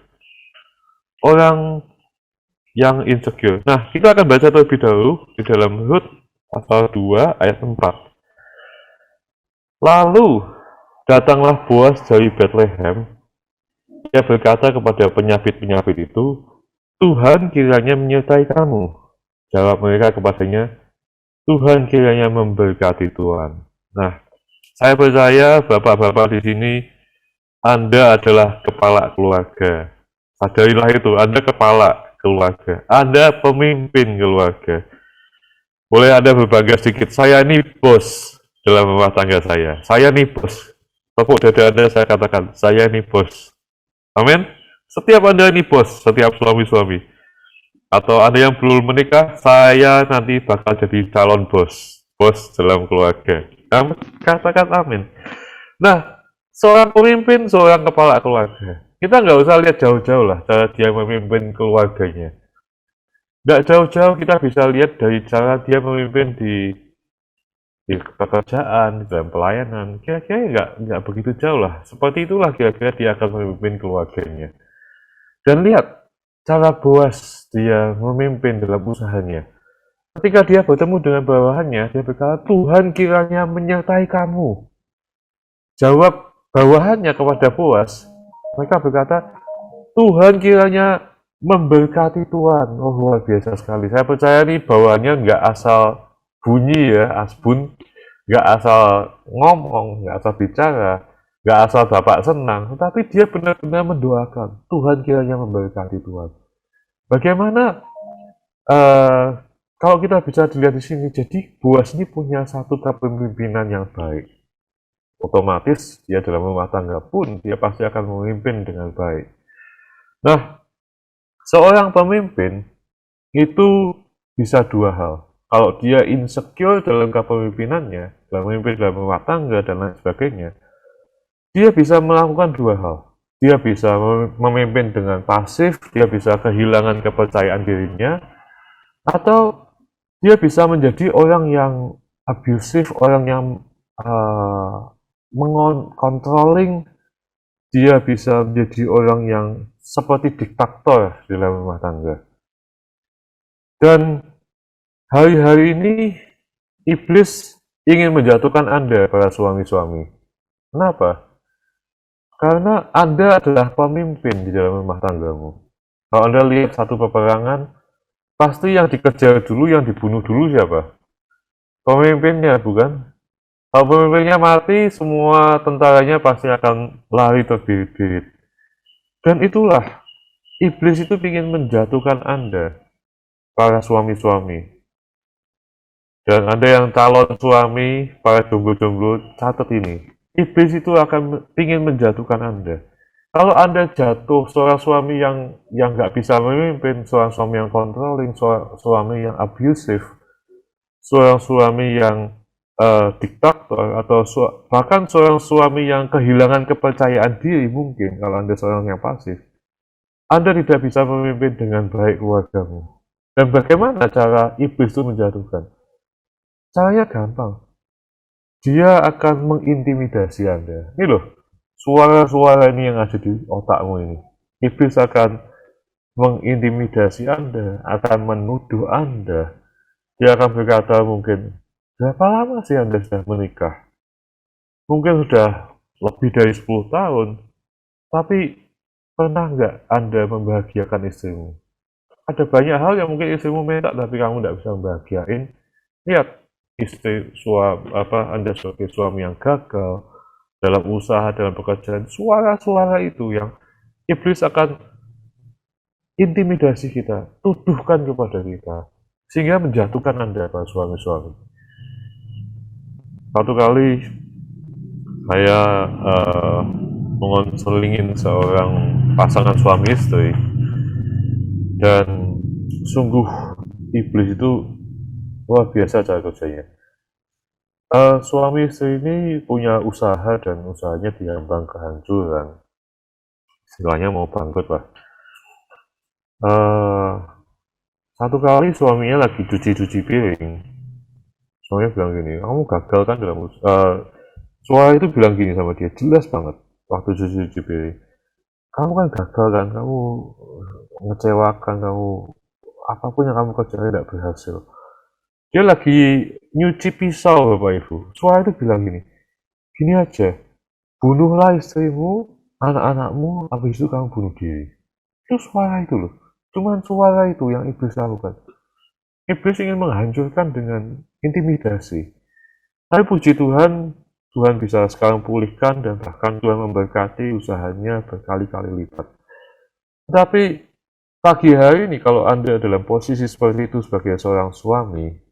Orang yang insecure. Nah, kita akan baca terlebih dahulu di dalam Rut pasal 2 ayat 4. Lalu, datanglah Boas dari Bethlehem. Dia berkata kepada penyabit-penyabit itu, Tuhan kiranya menyertai kamu. Jawab mereka kepadanya, Tuhan kiranya memberkati Tuhan. Nah, saya percaya bapak-bapak di sini, Anda adalah kepala keluarga. Sadarilah itu, Anda kepala keluarga. Anda pemimpin keluarga. Boleh Anda berbangga sedikit, saya ini bos dalam rumah tangga saya. Saya ini bos. Tepuk dada Anda, saya katakan, saya ini bos. Amin. Setiap Anda ini bos, setiap suami-suami. Atau Anda yang belum menikah, saya nanti bakal jadi calon bos. Bos dalam keluarga. Katakan amin. Nah, seorang pemimpin, seorang kepala keluarga. Kita nggak usah lihat jauh-jauh lah cara dia memimpin keluarganya. Nggak jauh-jauh kita bisa lihat dari cara dia memimpin di pekerjaan, di dalam pelayanan. Kira-kira nggak begitu jauh lah. Seperti itulah kira-kira dia akan memimpin keluarganya. Dan lihat cara Boas dia memimpin dalam usahanya. Ketika dia bertemu dengan bawahannya, dia berkata, Tuhan kiranya menyertai kamu. Jawab bawahannya kepada Boas, mereka berkata, Tuhan kiranya memberkati Tuhan. Oh, luar biasa sekali. Saya percaya nih bawahannya nggak asal bunyi ya, asbun. Nggak asal ngomong, nggak asal bicara, nggak asal bapak senang. Tetapi dia benar-benar mendoakan, Tuhan kiranya memberkati Tuhan. Bagaimana kalau kita bisa dilihat di sini, jadi Boas ini punya satu kepemimpinan yang baik. Otomatis dia dalam rumah tangga pun dia pasti akan memimpin dengan baik. Nah, seorang pemimpin itu bisa dua hal. Kalau dia insecure dalam kepemimpinannya, dalam memimpin dalam rumah tangga dan lain sebagainya, dia bisa melakukan dua hal. dia bisa memimpin dengan pasif, dia bisa kehilangan kepercayaan dirinya, atau dia bisa menjadi orang yang abusif, orang yang controlling, dia bisa menjadi orang yang seperti diktator di dalam rumah tangga. Dan hari-hari ini iblis ingin menjatuhkan Anda, para suami-suami. Kenapa? Karena Anda adalah pemimpin di dalam rumah tanggamu. Kalau Anda lihat satu peperangan, pasti yang dikejar dulu, yang dibunuh dulu siapa? Pemimpinnya, bukan? Kalau pemimpinnya mati, semua tentaranya pasti akan lari terbirit-birit. Dan itulah, iblis itu ingin menjatuhkan Anda, para suami-suami. Dan Anda yang calon suami, para jomblo-jomblo, catat ini. Iblis itu akan ingin menjatuhkan Anda. Kalau Anda jatuh seorang suami yang nggak bisa memimpin, seorang suami yang controlling, seorang suami yang abusive, seorang suami yang diktator, atau bahkan seorang suami yang kehilangan kepercayaan diri mungkin, kalau Anda seorang yang pasif, Anda tidak bisa memimpin dengan baik keluargamu. Dan bagaimana cara iblis itu menjatuhkan? Caranya gampang. Dia akan mengintimidasi Anda. Ini loh, suara-suara ini yang ada di otakmu ini. Iblis akan mengintimidasi Anda, akan menuduh Anda. Dia akan berkata mungkin, berapa lama sih Anda sudah menikah? Mungkin sudah lebih dari 10 tahun. Tapi pernah nggak Anda membahagiakan istrimu? Ada banyak hal yang mungkin istrimu minta tapi kamu nggak bisa membahagiain. Lihat, Anda sebagai suami yang gagal dalam usaha, dalam pekerjaan, suara-suara itu yang iblis akan intimidasi kita, tuduhkan kepada kita, sehingga menjatuhkan Anda, para suami-suami. Satu kali saya mengonselingin seorang pasangan suami istri, dan sungguh iblis itu luar biasa cara kerjanya. Suami istri ini punya usaha dan usahanya diambang kehancuran. Istilahnya mau bangkrut lah. Satu kali suaminya lagi cuci-cuci piring. Suaminya bilang gini, kamu gagal kan dalam suara itu bilang gini sama dia, jelas banget waktu cuci-cuci piring. Kamu kan gagal kan, kamu mengecewakan, kamu apapun yang kamu kerjakan tidak berhasil. Dia lagi nyuci pisau, Bapak Ibu. Suara itu bilang gini aja, bunuhlah istrimu, anak-anakmu, habis itu kamu bunuh diri. Itu suara itu loh, cuman suara itu yang iblis lakukan. Iblis ingin menghancurkan dengan intimidasi. Tapi puji Tuhan, Tuhan bisa sekarang pulihkan dan bahkan Tuhan memberkati usahanya berkali-kali lipat. Tapi pagi hari ini kalau Anda dalam posisi seperti itu sebagai seorang suami,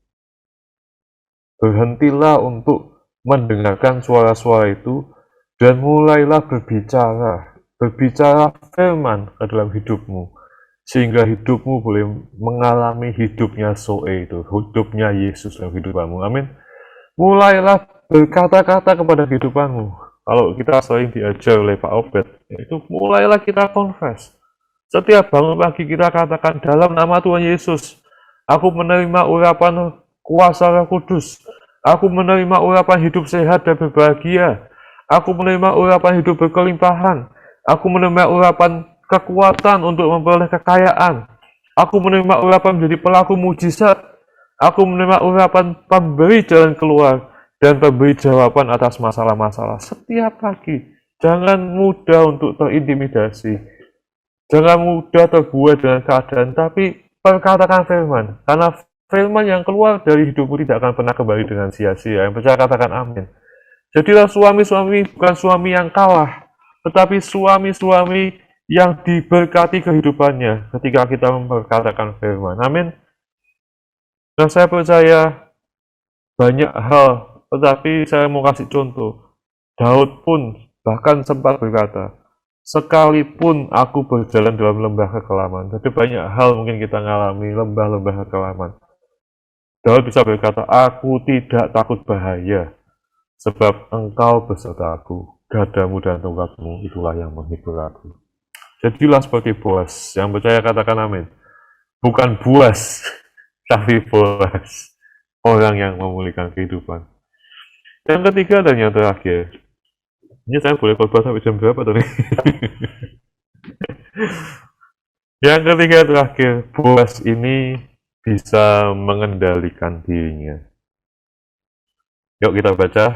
berhentilah untuk mendengarkan suara-suara itu dan mulailah berbicara firman ke dalam hidupmu, sehingga hidupmu boleh mengalami hidupnya Zoe itu, hidupnya Yesus dalam hidupanmu. Amin. Mulailah berkata-kata kepada kehidupanmu. Kalau kita sering diajar oleh Pak Obed, itu mulailah kita confess. Setiap bangun pagi kita katakan, dalam nama Tuhan Yesus, aku menerima urapan kuasa Roh Kudus. Aku menerima urapan hidup sehat dan berbahagia. Aku menerima urapan hidup berkelimpahan. Aku menerima urapan kekuatan untuk memperoleh kekayaan. Aku menerima urapan menjadi pelaku mujizat. Aku menerima urapan pemberi jalan keluar dan pemberi jawaban atas masalah-masalah. Setiap pagi, jangan mudah untuk terintimidasi. Jangan mudah terbuai dengan keadaan, tapi perkatakan firman. Karena firman yang keluar dari hidupmu tidak akan pernah kembali dengan sia-sia. Yang percaya katakan amin. Jadilah suami-suami bukan suami yang kalah, tetapi suami-suami yang diberkati kehidupannya ketika kita memperkatakan firman. Amin. Nah, saya percaya banyak hal, tetapi saya mau kasih contoh. Daud pun bahkan sempat berkata, sekalipun aku berjalan dalam lembah kekelaman. Jadi banyak hal mungkin kita ngalami lembah-lembah kekelaman. Daud bisa berkata, aku tidak takut bahaya, sebab engkau beserta aku. gadamu dan tongkatmu itulah yang menghibur aku. Jadilah seperti Boas. Yang percaya katakan amin. Bukan buas, tapi Boas. Orang yang memulihkan kehidupan. Yang ketiga dan yang terakhir. Ini saya boleh khotbah sampai jam berapa tadi? Yang ketiga terakhir, Boas ini bisa mengendalikan dirinya. Yuk kita baca,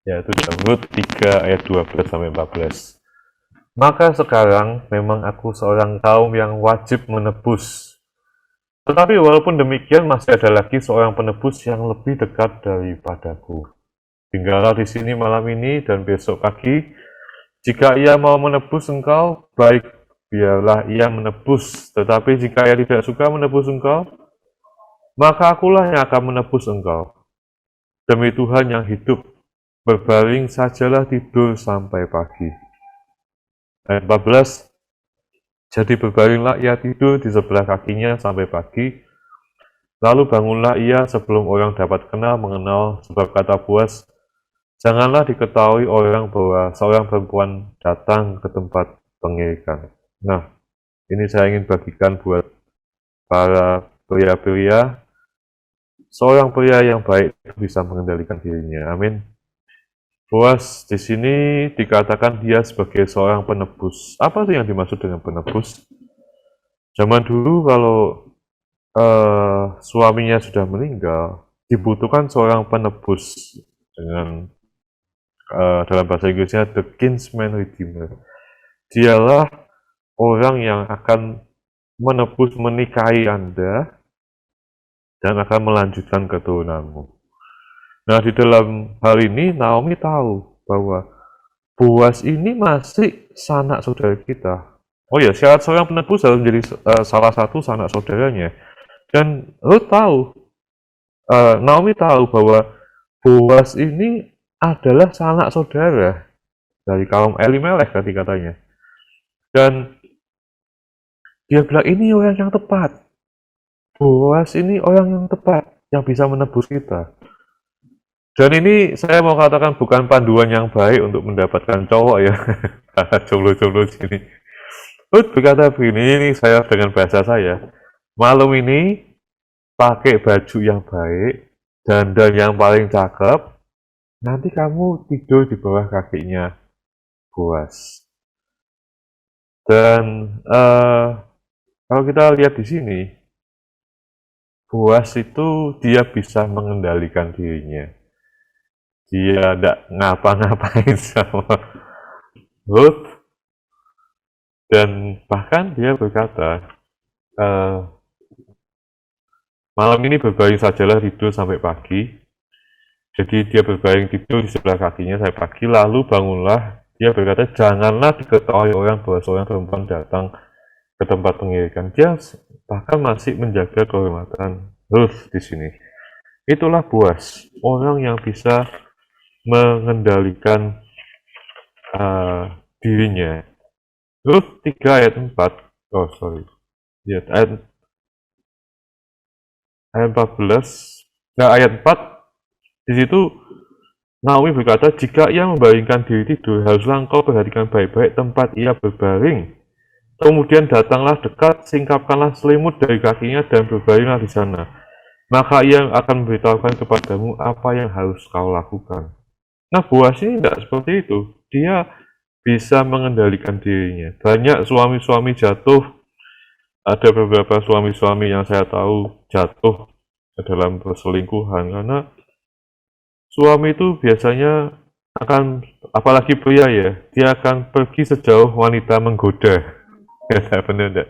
yaitu dalam Rut 3 ayat 12-14. Maka sekarang memang aku seorang kaum yang wajib menebus. Tetapi walaupun demikian masih ada lagi seorang penebus yang lebih dekat daripadaku. Tinggallah di sini malam ini dan besok pagi. Jika ia mau menebus engkau, baik, biarlah ia menebus. Tetapi jika ia tidak suka menebus engkau, maka akulah yang akan menebus engkau. Demi Tuhan yang hidup, berbaring sajalah tidur sampai pagi. Ayat 14, jadi berbaringlah ia tidur di sebelah kakinya sampai pagi. Lalu bangunlah ia sebelum orang dapat mengenal, sebab kata Boas, janganlah diketahui orang bahwa seorang perempuan datang ke tempat pengirikan. Nah, ini saya ingin bagikan buat para pria-pria. Seorang pria yang baik bisa mengendalikan dirinya. Amin. Boas di sini dikatakan dia sebagai seorang penebus. Apa sih yang dimaksud dengan penebus? Zaman dulu kalau suaminya sudah meninggal, dibutuhkan seorang penebus dengan dalam bahasa Inggrisnya the kinsman redeemer. Dialah orang yang akan menebus menikahi Anda dan akan melanjutkan keturunanmu. Nah, di dalam hal ini Naomi tahu bahwa Boas ini masih sanak saudara kita. Oh ya, syarat seorang penebus harus menjadi salah satu sanak saudaranya. Dan Naomi tahu bahwa Boas ini adalah sanak saudara dari kaum Elimelech tadi katanya. Dan dia bilang ini orang yang tepat. Boas ini orang yang tepat yang bisa menebus kita. Dan ini saya mau katakan bukan panduan yang baik untuk mendapatkan cowok ya. Jomblo-jomblo sini. Rut berkata begini, ini saya dengan bahasa saya. Malam ini pakai baju yang baik, dandan yang paling cakep. Nanti kamu tidur di bawah kakinya Boas. Dan kalau kita lihat di sini, Boas itu dia bisa mengendalikan dirinya. Dia tidak ngapa-ngapain sama Ruth. Dan bahkan dia berkata, malam ini berbaring sajalah tidur sampai pagi. Jadi dia berbaring tidur di sebelah kakinya sampai pagi, lalu bangunlah. Dia berkata, janganlah diketahui orang bahwa seorang perempuan datang ke tempat pengirikan. Dia bahkan masih menjaga kehormatan Ruth di sini. Itulah Boas, orang yang bisa mengendalikan dirinya. Ruth 3 ayat 4, ya, ayat 14, nah ayat 4, di situ Naomi berkata, jika ia membaringkan diri tidur, haruslah engkau perhatikan baik-baik tempat ia berbaring. Kemudian datanglah dekat, singkapkanlah selimut dari kakinya dan berbaringlah di sana. Maka ia akan memberitahukan kepadamu apa yang harus kau lakukan. Nah, Boas ini tidak seperti itu. Dia bisa mengendalikan dirinya. Banyak suami-suami jatuh. Ada beberapa suami-suami yang saya tahu jatuh dalam perselingkuhan karena suami itu biasanya akan, apalagi pria ya, dia akan pergi sejauh wanita menggoda. Benar enggak?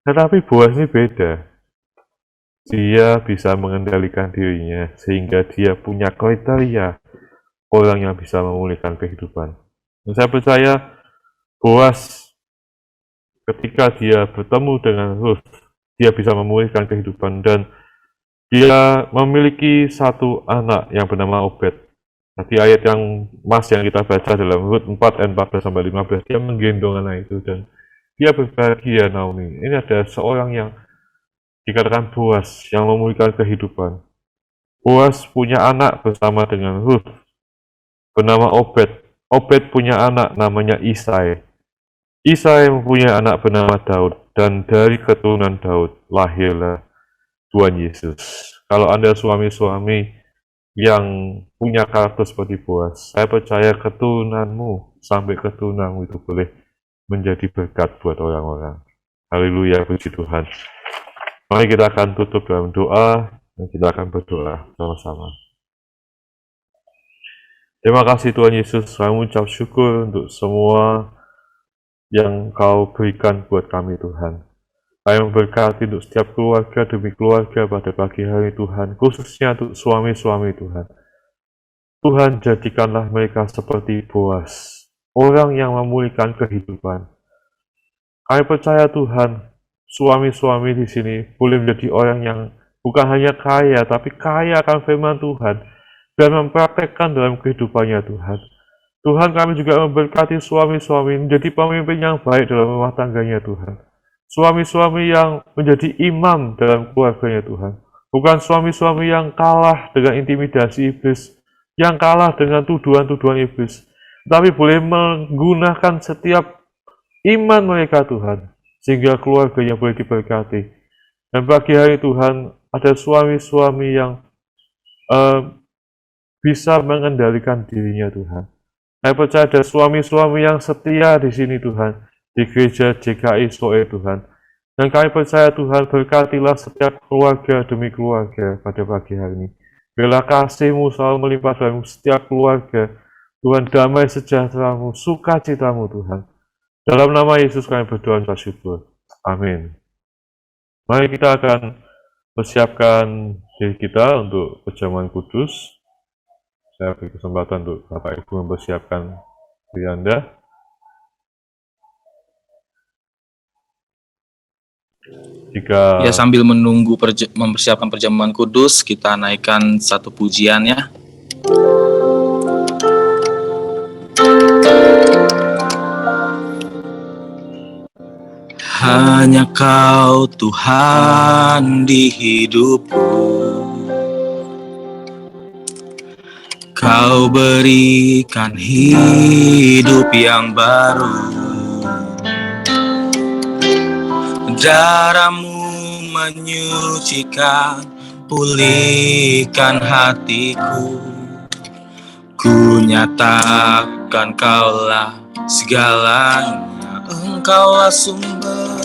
Tetapi Boas ini beda. Dia bisa mengendalikan dirinya sehingga dia punya kriteria orang yang bisa memulihkan kehidupan. Dan saya percaya Boas ketika dia bertemu dengan Ruth, dia bisa memulihkan kehidupan dan dia memiliki satu anak yang bernama Obed. Nanti ayat yang yang kita baca dalam Rut 4 ayat 14-15, dia menggendong anak itu dan dia berbahagia. Naomi, ini ada seorang yang dikatakan Boas yang memulihkan kehidupan. Boas punya anak bersama dengan Ruth. bernama Obed. Obed punya anak namanya Isai. Isai mempunyai anak bernama Daud, dan dari keturunan Daud lahirlah Tuhan Yesus. Kalau Anda suami-suami yang punya karakter seperti Boaz, saya percaya keturunanmu sampai keturunanmu itu boleh menjadi berkat buat orang-orang. Haleluya, puji Tuhan. Mari kita akan tutup dalam doa, dan kita akan berdoa sama-sama. Terima kasih Tuhan Yesus, kami ucap syukur untuk semua yang Kau berikan buat kami Tuhan. Kami memberkati untuk setiap keluarga demi keluarga pada pagi hari Tuhan, khususnya untuk suami-suami Tuhan. Tuhan, jadikanlah mereka seperti Boaz, orang yang memulihkan kehidupan. Kami percaya Tuhan, suami-suami di sini boleh menjadi orang yang bukan hanya kaya, tapi kaya akan firman Tuhan, dan mempraktekkan dalam kehidupannya Tuhan. Tuhan, kami juga memberkati suami-suami menjadi pemimpin yang baik dalam rumah tangganya Tuhan. Suami-suami yang menjadi imam dalam keluarganya Tuhan. Bukan suami-suami yang kalah dengan intimidasi iblis, yang kalah dengan tuduhan-tuduhan iblis, tapi boleh menggunakan setiap iman mereka Tuhan, sehingga keluarganya boleh diberkati. Dan pagi hari Tuhan, ada suami-suami yang bisa mengendalikan dirinya Tuhan. Saya percaya ada suami-suami yang setia di sini Tuhan, di gereja JKI Soe Tuhan. Dan kami percaya Tuhan, berkatilah setiap keluarga demi keluarga pada pagi hari ini. Biarlah kasih-Mu selalu melimpah dalam setiap keluarga. Tuhan, damai sejahtera-Mu, sukacita-Mu Tuhan. Dalam nama Yesus kami berdoa dan syukur. Amin. Mari kita akan persiapkan diri kita untuk perjamuan kudus. Saya beri kesempatan untuk Bapak Ibu mempersiapkan diri Anda. Jika Ya, sambil menunggu mempersiapkan perjamuan kudus, kita naikkan satu pujian ya. Hanya Kau Tuhan di hidupku, Kau berikan hidup yang baru. Darah-Mu menyucikan, pulihkan hatiku. Ku nyatakan Kaulah segalanya, Engkaulah sumber,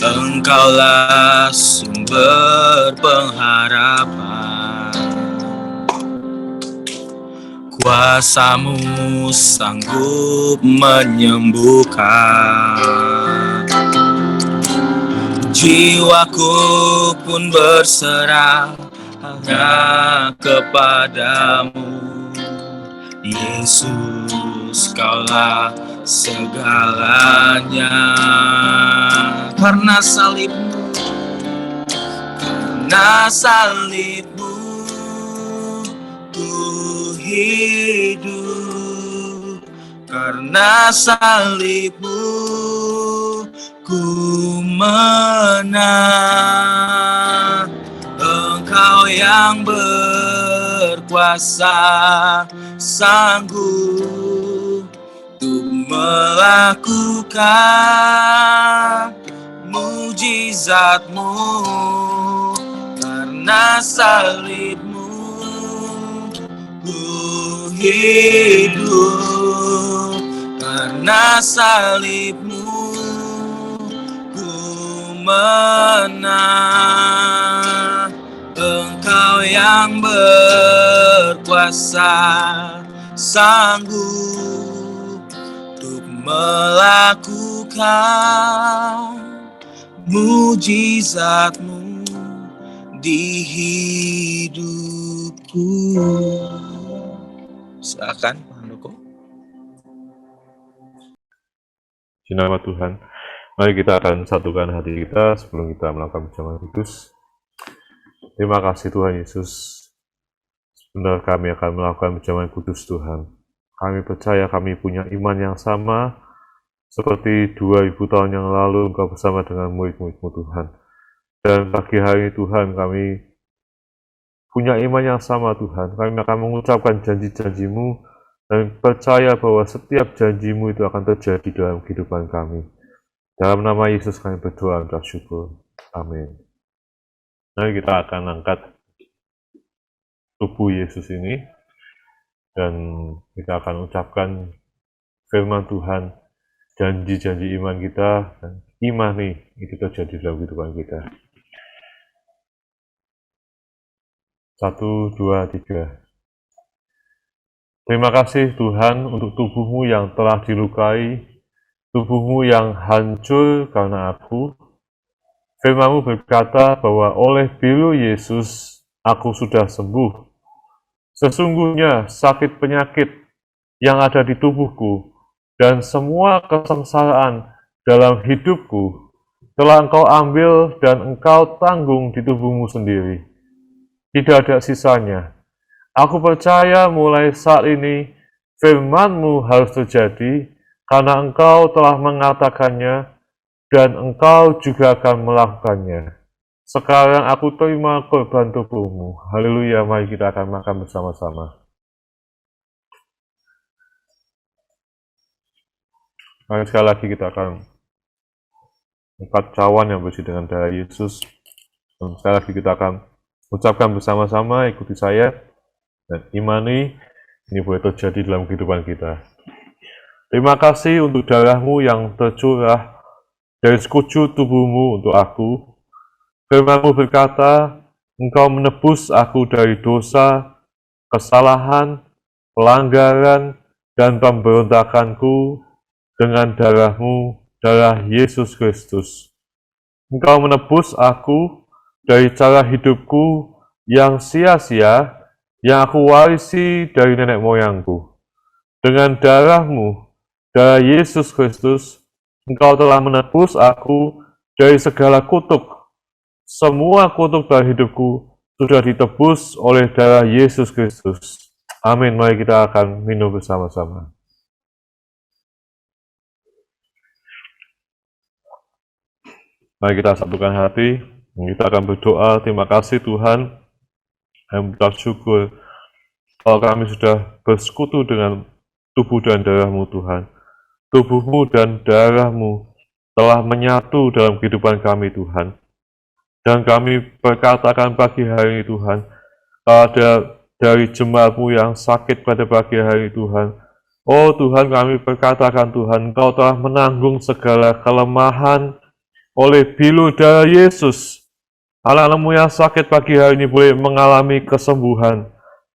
Engkaulah sumber pengharapan. Kuasa-Mu sanggup menyembuhkan. Jiwaku pun berserah hanya kepadamu. Yesus, Kaulah segalanya. Karena salib-Mu, karena salib-Mu, ku hidup. Karena salib-Mu, ku menang. Engkau yang berkuasa, sanggup untuk melakukan mujizat-Mu. Karena salib-Mu, ku hidup. Karena salib-Mu, ku menang. Engkau yang berkuasa, sanggup untuk melakukan mujizat-Mu di hidupku. Silakan Pak Handoko. di nama Tuhan, mari kita akan satukan hati kita sebelum kita melakukan perjamuan kudus. Terima kasih Tuhan Yesus. Benar kami akan melakukan perjamuan kudus Tuhan. Kami percaya kami punya iman yang sama seperti 2000 tahun yang lalu Engkau bersama dengan murid-murid-Mu Tuhan. Dan pagi hari ini Tuhan, kami punya iman yang sama Tuhan. Kami akan mengucapkan janji-janji-Mu dan percaya bahwa setiap janji-Mu itu akan terjadi dalam kehidupan kami. Dalam nama Yesus kami berdoa dan bersyukur. Amin. Nah, kita akan angkat tubuh Yesus ini dan kita akan ucapkan firman Tuhan, janji-janji iman kita, dan iman nih itu terjadi dalam kehidupan kita. 1, 2, 3. Terima kasih Tuhan untuk tubuhmu yang telah dilukai, tubuhmu yang hancur karena aku. Firman-Mu berkata bahwa oleh biru Yesus aku sudah sembuh. Sesungguhnya sakit penyakit yang ada di tubuhku dan semua kesengsaraan dalam hidupku telah Engkau ambil dan Engkau tanggung di tubuhmu sendiri. Tidak ada sisanya. Aku percaya mulai saat ini firman-Mu harus terjadi karena Engkau telah mengatakannya dan Engkau juga akan melakukannya. Sekarang aku terima korban tubuh-Mu. Haleluya, mari kita akan makan bersama-sama. Mari sekali lagi kita akan angkat cawan yang bersih dengan darah Yesus. Dan sekali lagi kita akan ucapkan bersama-sama, ikuti saya, dan imani ini boleh terjadi dalam kehidupan kita. Terima kasih untuk darah-Mu yang tercurah dari sekujur tubuh-Mu untuk aku. Firman-Mu berkata, Engkau menebus aku dari dosa, kesalahan, pelanggaran, dan pemberontakanku dengan darah-Mu, darah Yesus Kristus. Engkau menebus aku dari cara hidupku yang sia-sia, yang aku warisi dari nenek moyangku. Dengan darah-Mu, darah Yesus Kristus, Engkau telah menebus aku dari segala kutuk. Semua kutuk dalam hidupku sudah ditebus oleh darah Yesus Kristus. Amin. Mari kita akan minum bersama-sama. Mari kita satukan hati. Kita akan berdoa. Terima kasih Tuhan. Kami mengucap syukur kalau kami sudah bersekutu dengan tubuh dan darah-Mu Tuhan. Tubuh-Mu dan darah-Mu telah menyatu dalam kehidupan kami Tuhan. Dan kami berkatakan pagi hari ini Tuhan, kalau ada dari jemaat-Mu yang sakit pada pagi hari ini Tuhan, oh Tuhan, kami berkatakan Tuhan, Engkau telah menanggung segala kelemahan oleh bilu darah Yesus. Anak-anak-Mu yang sakit pagi hari ini boleh mengalami kesembuhan.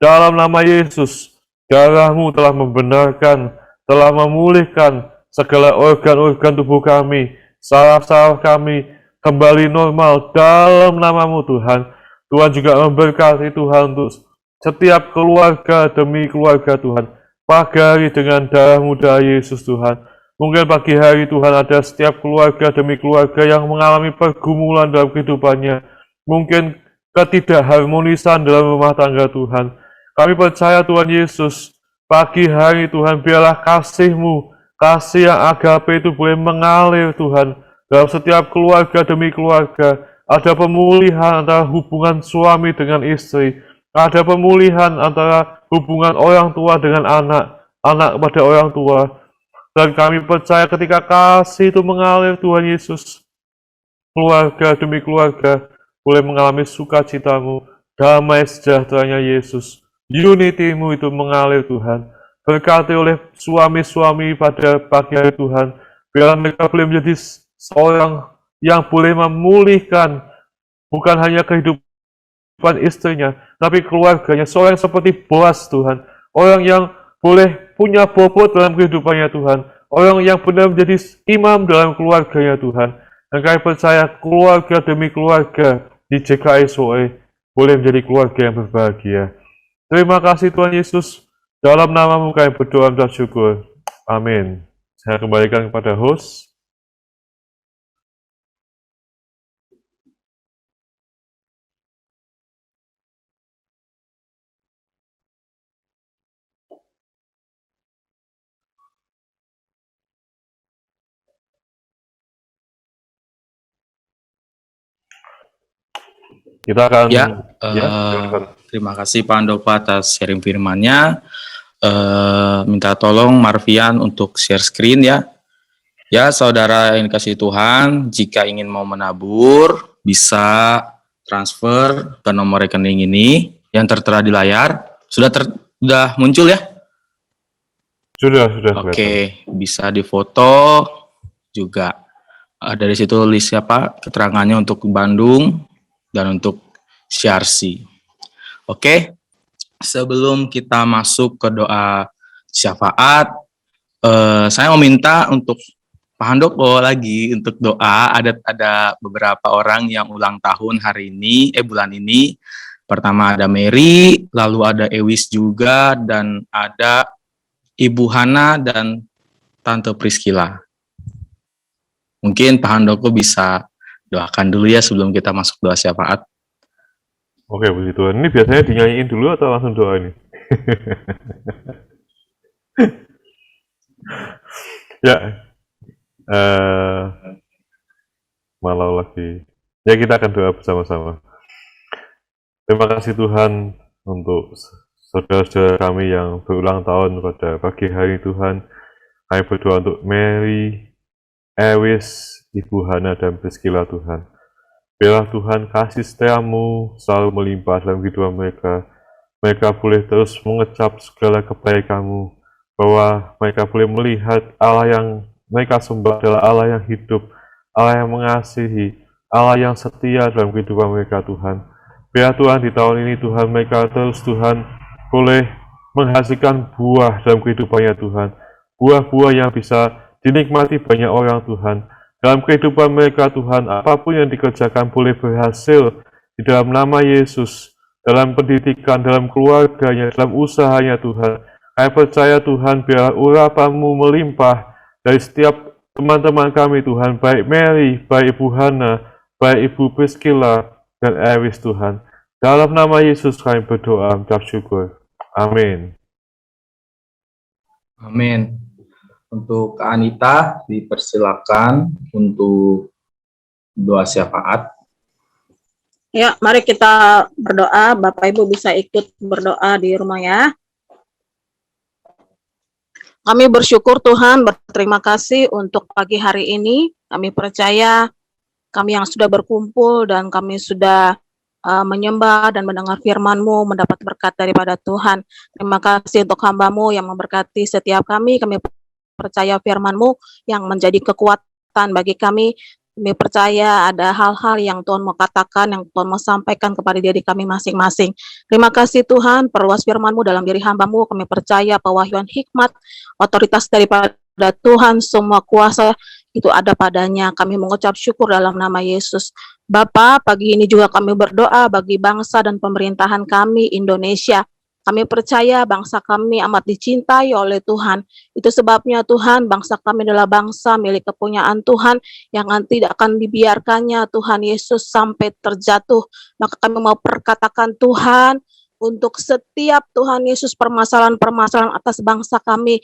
Dalam nama Yesus, darah-Mu telah membenarkan, telah memulihkan segala organ-organ tubuh kami, saraf-saraf kami kembali normal dalam nama-Mu Tuhan. Tuhan juga memberkati Tuhan untuk setiap keluarga demi keluarga Tuhan. Pagi hari dengan darah-Mu darah Yesus Tuhan. Mungkin pagi hari Tuhan ada setiap keluarga demi keluarga yang mengalami pergumulan dalam kehidupannya. Mungkin ketidakharmonisan dalam rumah tangga Tuhan. Kami percaya Tuhan Yesus, pagi hari Tuhan biarlah kasih-Mu, kasih yang agape itu boleh mengalir Tuhan. Dalam setiap keluarga demi keluarga, ada pemulihan antara hubungan suami dengan istri. Ada pemulihan antara hubungan orang tua dengan anak, anak kepada orang tua. Dan kami percaya ketika kasih itu mengalir Tuhan Yesus, keluarga demi keluarga boleh mengalami sukacita-Mu, damai sejahteranya Yesus, unity-Mu itu mengalir Tuhan. Berkati oleh suami-suami pada pagi hari Tuhan, biarlah mereka boleh menjadi seorang yang boleh memulihkan bukan hanya kehidupan istrinya, tapi keluarganya, seorang seperti Boaz Tuhan, orang yang boleh punya bobot dalam kehidupannya Tuhan, orang yang benar menjadi imam dalam keluarganya Tuhan. Dan kami percaya keluarga demi keluarga di JKI SOE boleh menjadi keluarga yang berbahagia. Terima kasih Tuhan Yesus, dalam nama-Mu kami berdoa dan syukur. Amin. Saya kembalikan kepada host. Kita akan Ya, silakan. Terima kasih Pak Handoko atas sharing firman-Nya. Minta tolong Marvian untuk share screen ya. Ya, saudara yang dikasihi Tuhan, jika ingin mau menabur, bisa transfer ke nomor rekening ini yang tertera di layar. Sudah muncul ya? Sudah kelihatan. Oke, bisa difoto juga. Dari situ list keterangannya untuk Bandung dan untuk CRC. Oke, sebelum kita masuk ke doa syafaat, saya mau minta untuk Pak Handoko lagi untuk doa. Ada beberapa orang yang ulang tahun hari ini, bulan ini. Pertama ada Mary, lalu ada Ewis juga, dan ada Ibu Hana dan Tante Priscilla. Mungkin Pak Handoko bisa doakan dulu ya sebelum kita masuk doa syafaat. Oke, puji Tuhan. Ini biasanya dinyanyiin dulu atau langsung doa ini? Ya, malau lagi. Ya, kita akan doa bersama-sama. Terima kasih Tuhan untuk saudara-saudara kami yang berulang tahun pada pagi hari Tuhan. Kami berdoa untuk Mary, Ewis, Ibu Hana, dan Priscilla Tuhan. Biarlah Tuhan kasih setiamu selalu melimpah dalam kehidupan mereka. Mereka boleh terus mengecap segala kebaikan-Mu, bahwa mereka boleh melihat Allah yang mereka sembah adalah Allah yang hidup, Allah yang mengasihi, Allah yang setia dalam kehidupan mereka Tuhan. Biar Tuhan di tahun ini Tuhan mereka terus Tuhan boleh menghasilkan buah dalam kehidupannya Tuhan. Buah-buah yang bisa dinikmati banyak orang Tuhan. Dalam kehidupan mereka Tuhan, apapun yang dikerjakan boleh berhasil di dalam nama Yesus, dalam pendidikan, dalam keluarganya, dalam usahanya Tuhan. Kami percaya Tuhan, biar urapan-Mu melimpah dari setiap teman-teman kami Tuhan, baik Mary, baik Ibu Hana, baik Ibu Priscilla, dan Ewis Tuhan. Dalam nama Yesus kami berdoa, mengucap syukur. Amin. Amin. Untuk Kak Anita, dipersilakan untuk doa syafaat. Ya, mari kita berdoa. Bapak Ibu bisa ikut berdoa di rumah ya. Kami bersyukur Tuhan, berterima kasih untuk pagi hari ini. Kami percaya kami yang sudah berkumpul dan kami sudah menyembah dan mendengar firman-Mu, mendapat berkat daripada Tuhan. Terima kasih untuk hamba-Mu yang memberkati setiap kami. Kami percaya firman-Mu yang menjadi kekuatan bagi kami. Kami percaya ada hal-hal yang Tuhan mau katakan, yang Tuhan mau sampaikan kepada diri kami masing-masing. Terima kasih Tuhan, perluas firman-Mu dalam diri hamba-Mu. Kami percaya pewahyuan hikmat, otoritas daripada Tuhan, semua kuasa itu ada padanya. Kami mengucap syukur dalam nama Yesus. Bapa, pagi ini juga kami berdoa bagi bangsa dan pemerintahan kami Indonesia. Kami percaya bangsa kami amat dicintai oleh Tuhan. Itu sebabnya Tuhan, bangsa kami adalah bangsa milik kepunyaan Tuhan yang tidak akan dibiarkannya Tuhan Yesus sampai terjatuh. Maka kami mau perkatakan Tuhan, untuk setiap Tuhan Yesus permasalahan-permasalahan atas bangsa kami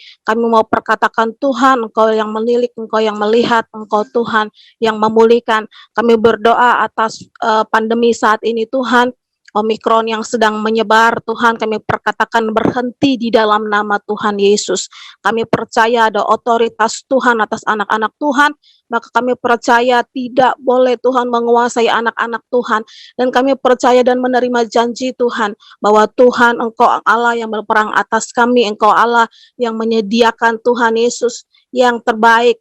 mau perkatakan Tuhan, Engkau yang menilik, Engkau yang melihat, Engkau Tuhan yang memulihkan. Kami berdoa atas pandemi saat ini Tuhan, Omikron yang sedang menyebar, Tuhan kami perkatakan berhenti di dalam nama Tuhan Yesus. Kami percaya ada otoritas Tuhan atas anak-anak Tuhan, maka kami percaya tidak boleh Tuhan menguasai anak-anak Tuhan. Dan kami percaya dan menerima janji Tuhan, bahwa Tuhan Engkau Allah yang berperang atas kami, Engkau Allah yang menyediakan Tuhan Yesus yang terbaik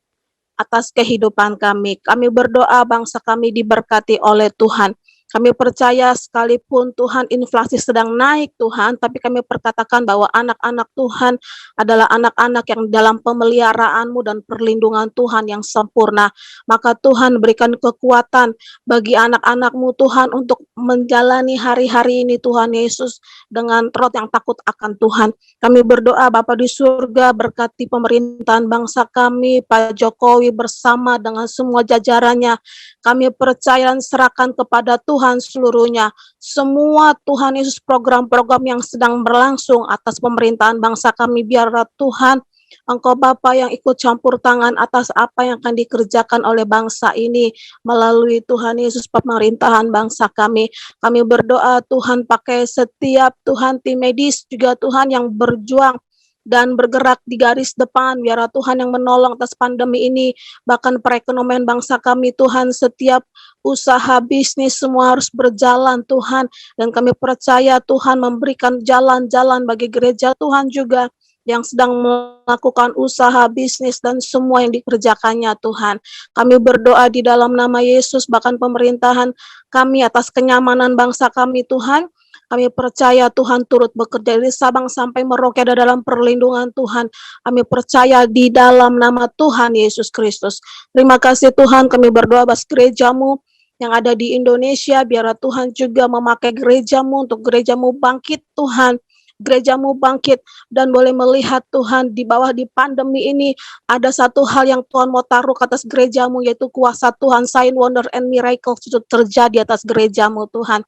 atas kehidupan kami. Kami berdoa bangsa kami diberkati oleh Tuhan. Kami percaya sekalipun Tuhan inflasi sedang naik Tuhan, tapi kami perkatakan bahwa anak-anak Tuhan adalah anak-anak yang dalam pemeliharaan-Mu dan perlindungan Tuhan yang sempurna. Maka Tuhan berikan kekuatan bagi anak-anak-Mu Tuhan untuk menjalani hari-hari ini Tuhan Yesus dengan roh yang takut akan Tuhan. Kami berdoa Bapa di surga, berkati pemerintahan bangsa kami, Pak Jokowi bersama dengan semua jajarannya. Kami percaya dan serahkan kepada Tuhan seluruhnya. Semua Tuhan Yesus program-program yang sedang berlangsung atas pemerintahan bangsa kami, biarlah Tuhan Engkau Bapa yang ikut campur tangan atas apa yang akan dikerjakan oleh bangsa ini melalui Tuhan Yesus pemerintahan bangsa kami. Kami berdoa Tuhan pakai setiap Tuhan tim medis juga Tuhan yang berjuang dan bergerak di garis depan, biar Tuhan yang menolong atas pandemi ini, bahkan perekonomian bangsa kami Tuhan, setiap usaha bisnis semua harus berjalan Tuhan, dan kami percaya Tuhan memberikan jalan-jalan bagi gereja Tuhan juga yang sedang melakukan usaha bisnis dan semua yang dikerjakannya Tuhan. Kami berdoa di dalam nama Yesus, bahkan pemerintahan kami atas kenyamanan bangsa kami Tuhan. Kami percaya Tuhan turut bekerja dari Sabang sampai Merauke ada dalam perlindungan Tuhan. Kami percaya di dalam nama Tuhan Yesus Kristus. Terima kasih Tuhan, kami berdoa atas gerejamu yang ada di Indonesia, biar Tuhan juga memakai gerejamu untuk gerejamu bangkit Tuhan. Gerejamu bangkit dan boleh melihat Tuhan di bawah di pandemi ini ada satu hal yang Tuhan mau taruh ke atas gerejamu, yaitu kuasa Tuhan, sign, wonder, and miracle itu terjadi atas gerejamu Tuhan.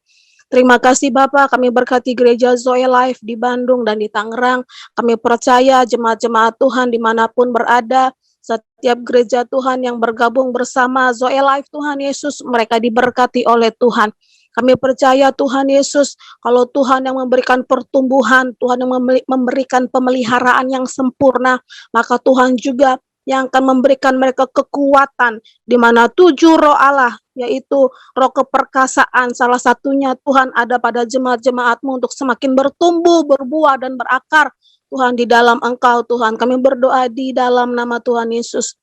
Terima kasih Bapak, kami berkati gereja Zoe Life di Bandung dan di Tangerang. Kami percaya jemaat-jemaat Tuhan dimanapun berada, setiap gereja Tuhan yang bergabung bersama Zoe Life Tuhan Yesus, mereka diberkati oleh Tuhan. Kami percaya Tuhan Yesus, kalau Tuhan yang memberikan pertumbuhan, Tuhan yang memberikan pemeliharaan yang sempurna, maka Tuhan juga yang akan memberikan mereka kekuatan, di mana 7 roh Allah, yaitu roh keperkasaan, salah satunya Tuhan ada pada jemaat-jemaat-Mu untuk semakin bertumbuh, berbuah, dan berakar, Tuhan di dalam Engkau Tuhan. Kami berdoa di dalam nama Tuhan Yesus.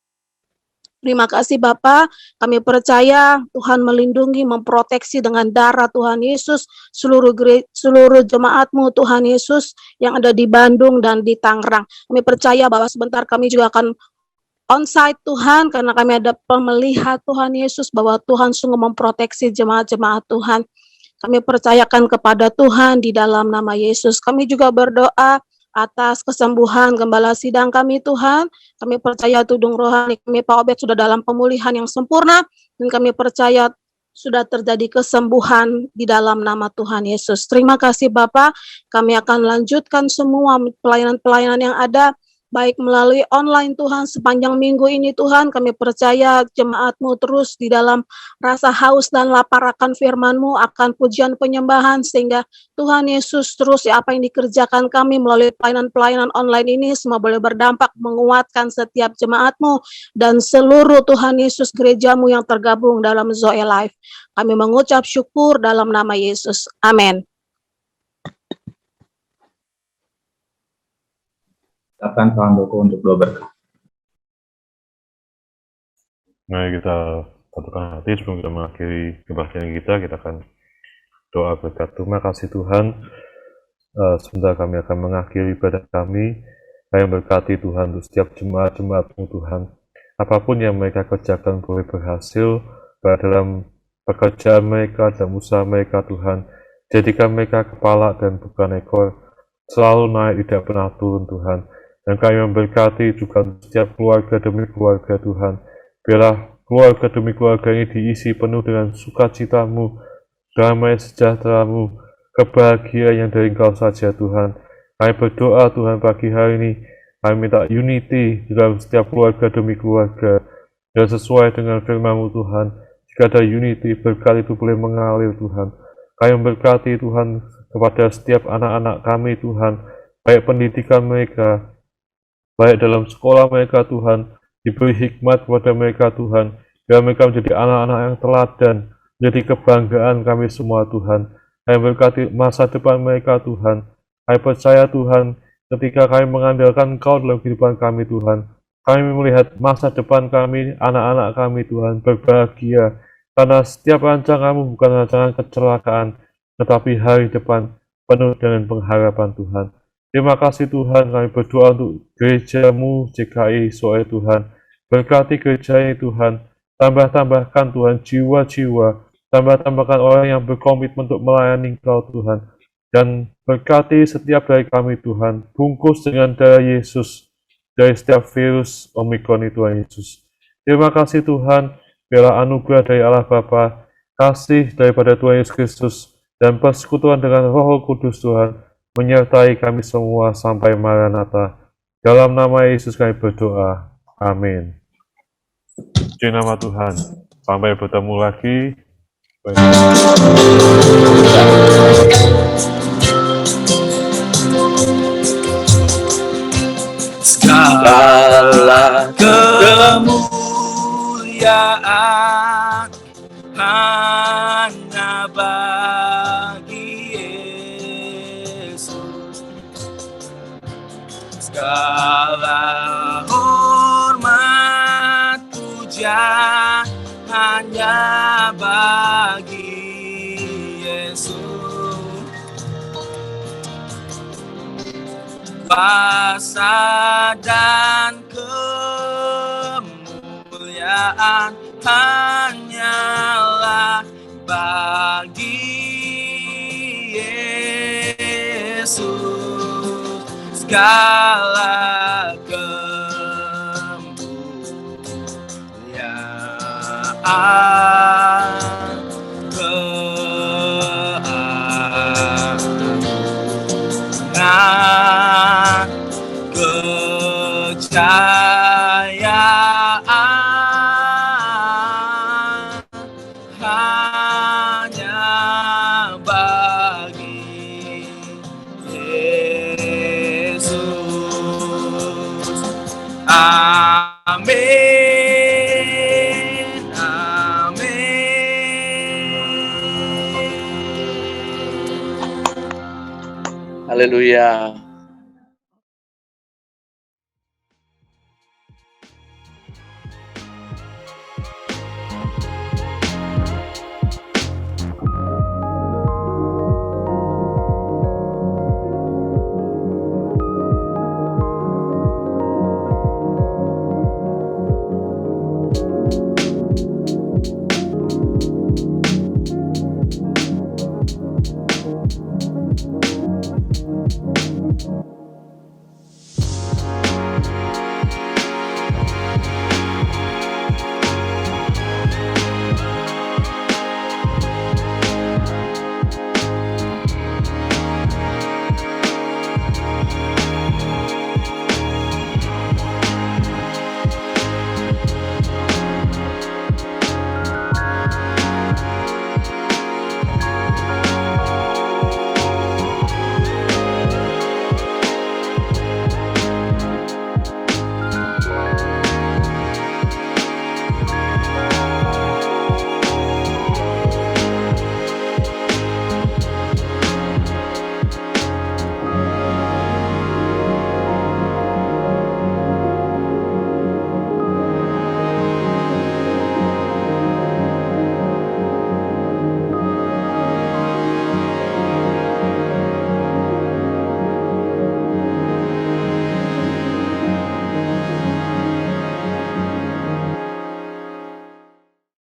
Terima kasih Bapa, kami percaya Tuhan melindungi, memproteksi dengan darah Tuhan Yesus, seluruh jemaat-Mu Tuhan Yesus yang ada di Bandung dan di Tangerang. Kami percaya bahwa sebentar kami juga akan on-site Tuhan, karena kami ada pemelihat Tuhan Yesus, bahwa Tuhan sungguh memproteksi jemaat-jemaat Tuhan. Kami percayakan kepada Tuhan di dalam nama Yesus. Kami juga berdoa atas kesembuhan gembala sidang kami Tuhan. Kami percaya tudung rohani kami Pak Obed sudah dalam pemulihan yang sempurna, dan kami percaya sudah terjadi kesembuhan di dalam nama Tuhan Yesus. Terima kasih Bapak, kami akan lanjutkan semua pelayanan-pelayanan yang ada, baik melalui online Tuhan sepanjang minggu ini Tuhan. Kami percaya jemaat-Mu terus di dalam rasa haus dan lapar akan firman-Mu, akan pujian penyembahan, sehingga Tuhan Yesus terus apa yang dikerjakan kami melalui pelayanan-pelayanan online ini semua boleh berdampak menguatkan setiap jemaat-Mu dan seluruh Tuhan Yesus gereja-Mu yang tergabung dalam Zoe Life. Kami mengucap syukur dalam nama Yesus. Amin. Silakan Pak Handoko untuk doa berkat. Mari kita satukan hati sebelum kita mengakhiri kebaktian kita akan doa berkat. Terima kasih Tuhan, sebentar kami akan mengakhiri ibadah kami. Kami berkati Tuhan untuk setiap jemaat-jemaat-Mu Tuhan. Apapun yang mereka kerjakan boleh berhasil pada dalam pekerjaan mereka dan usaha mereka Tuhan. Jadikan mereka kepala dan bukan ekor, selalu naik, tidak pernah turun Tuhan. Dan kami memberkati juga setiap keluarga demi keluarga Tuhan. Biarlah keluarga demi keluarga ini diisi penuh dengan sukacita-Mu, damai sejahtera-Mu, kebahagiaan yang dari Engkau saja Tuhan. Kami berdoa Tuhan pagi hari ini, kami minta unity di dalam setiap keluarga demi keluarga. Dan sesuai dengan firman-Mu Tuhan, jika ada unity, berkat itu boleh mengalir Tuhan. Kami memberkati Tuhan kepada setiap anak-anak kami Tuhan, baik pendidikan mereka, baik dalam sekolah mereka Tuhan, diberi hikmat kepada mereka Tuhan, biar mereka menjadi anak-anak yang teladan, menjadi kebanggaan kami semua Tuhan. Kami berkati masa depan mereka Tuhan. Kami percaya Tuhan, ketika kami mengandalkan Engkau dalam kehidupan kami Tuhan, kami melihat masa depan kami, anak-anak kami Tuhan, berbahagia, karena setiap rancangan-Mu bukan rancangan kecelakaan, tetapi hari depan penuh dengan pengharapan Tuhan. Terima kasih Tuhan, kami berdoa untuk gereja-Mu JKI Zoe Tuhan. Berkati gereja ini Tuhan, tambah-tambahkan Tuhan jiwa-jiwa, tambah-tambahkan orang yang berkomitmen untuk melayani Engkau Tuhan. Dan berkati setiap dari kami Tuhan, bungkus dengan darah Yesus dari setiap virus Omikron itu Tuhan Yesus. Terima kasih Tuhan, biarlah anugerah dari Allah Bapa, kasih daripada Tuhan Yesus Kristus, dan persekutuan dengan Roh Kudus Tuhan, menyertai kami semua sampai Maranatha. Dalam nama Yesus kami berdoa. Amin. Puji nama Tuhan. Sampai bertemu lagi. Segala kemuliaan hanya bagi Yesus. Segala hormat puja hanya bagi Yesus. Kuasa dan kemuliaan hanyalah bagi Yesus. Segala kemuliaan, keagungan, kejayaan hanya bagi Yesus. Amin. Amin. Haleluya.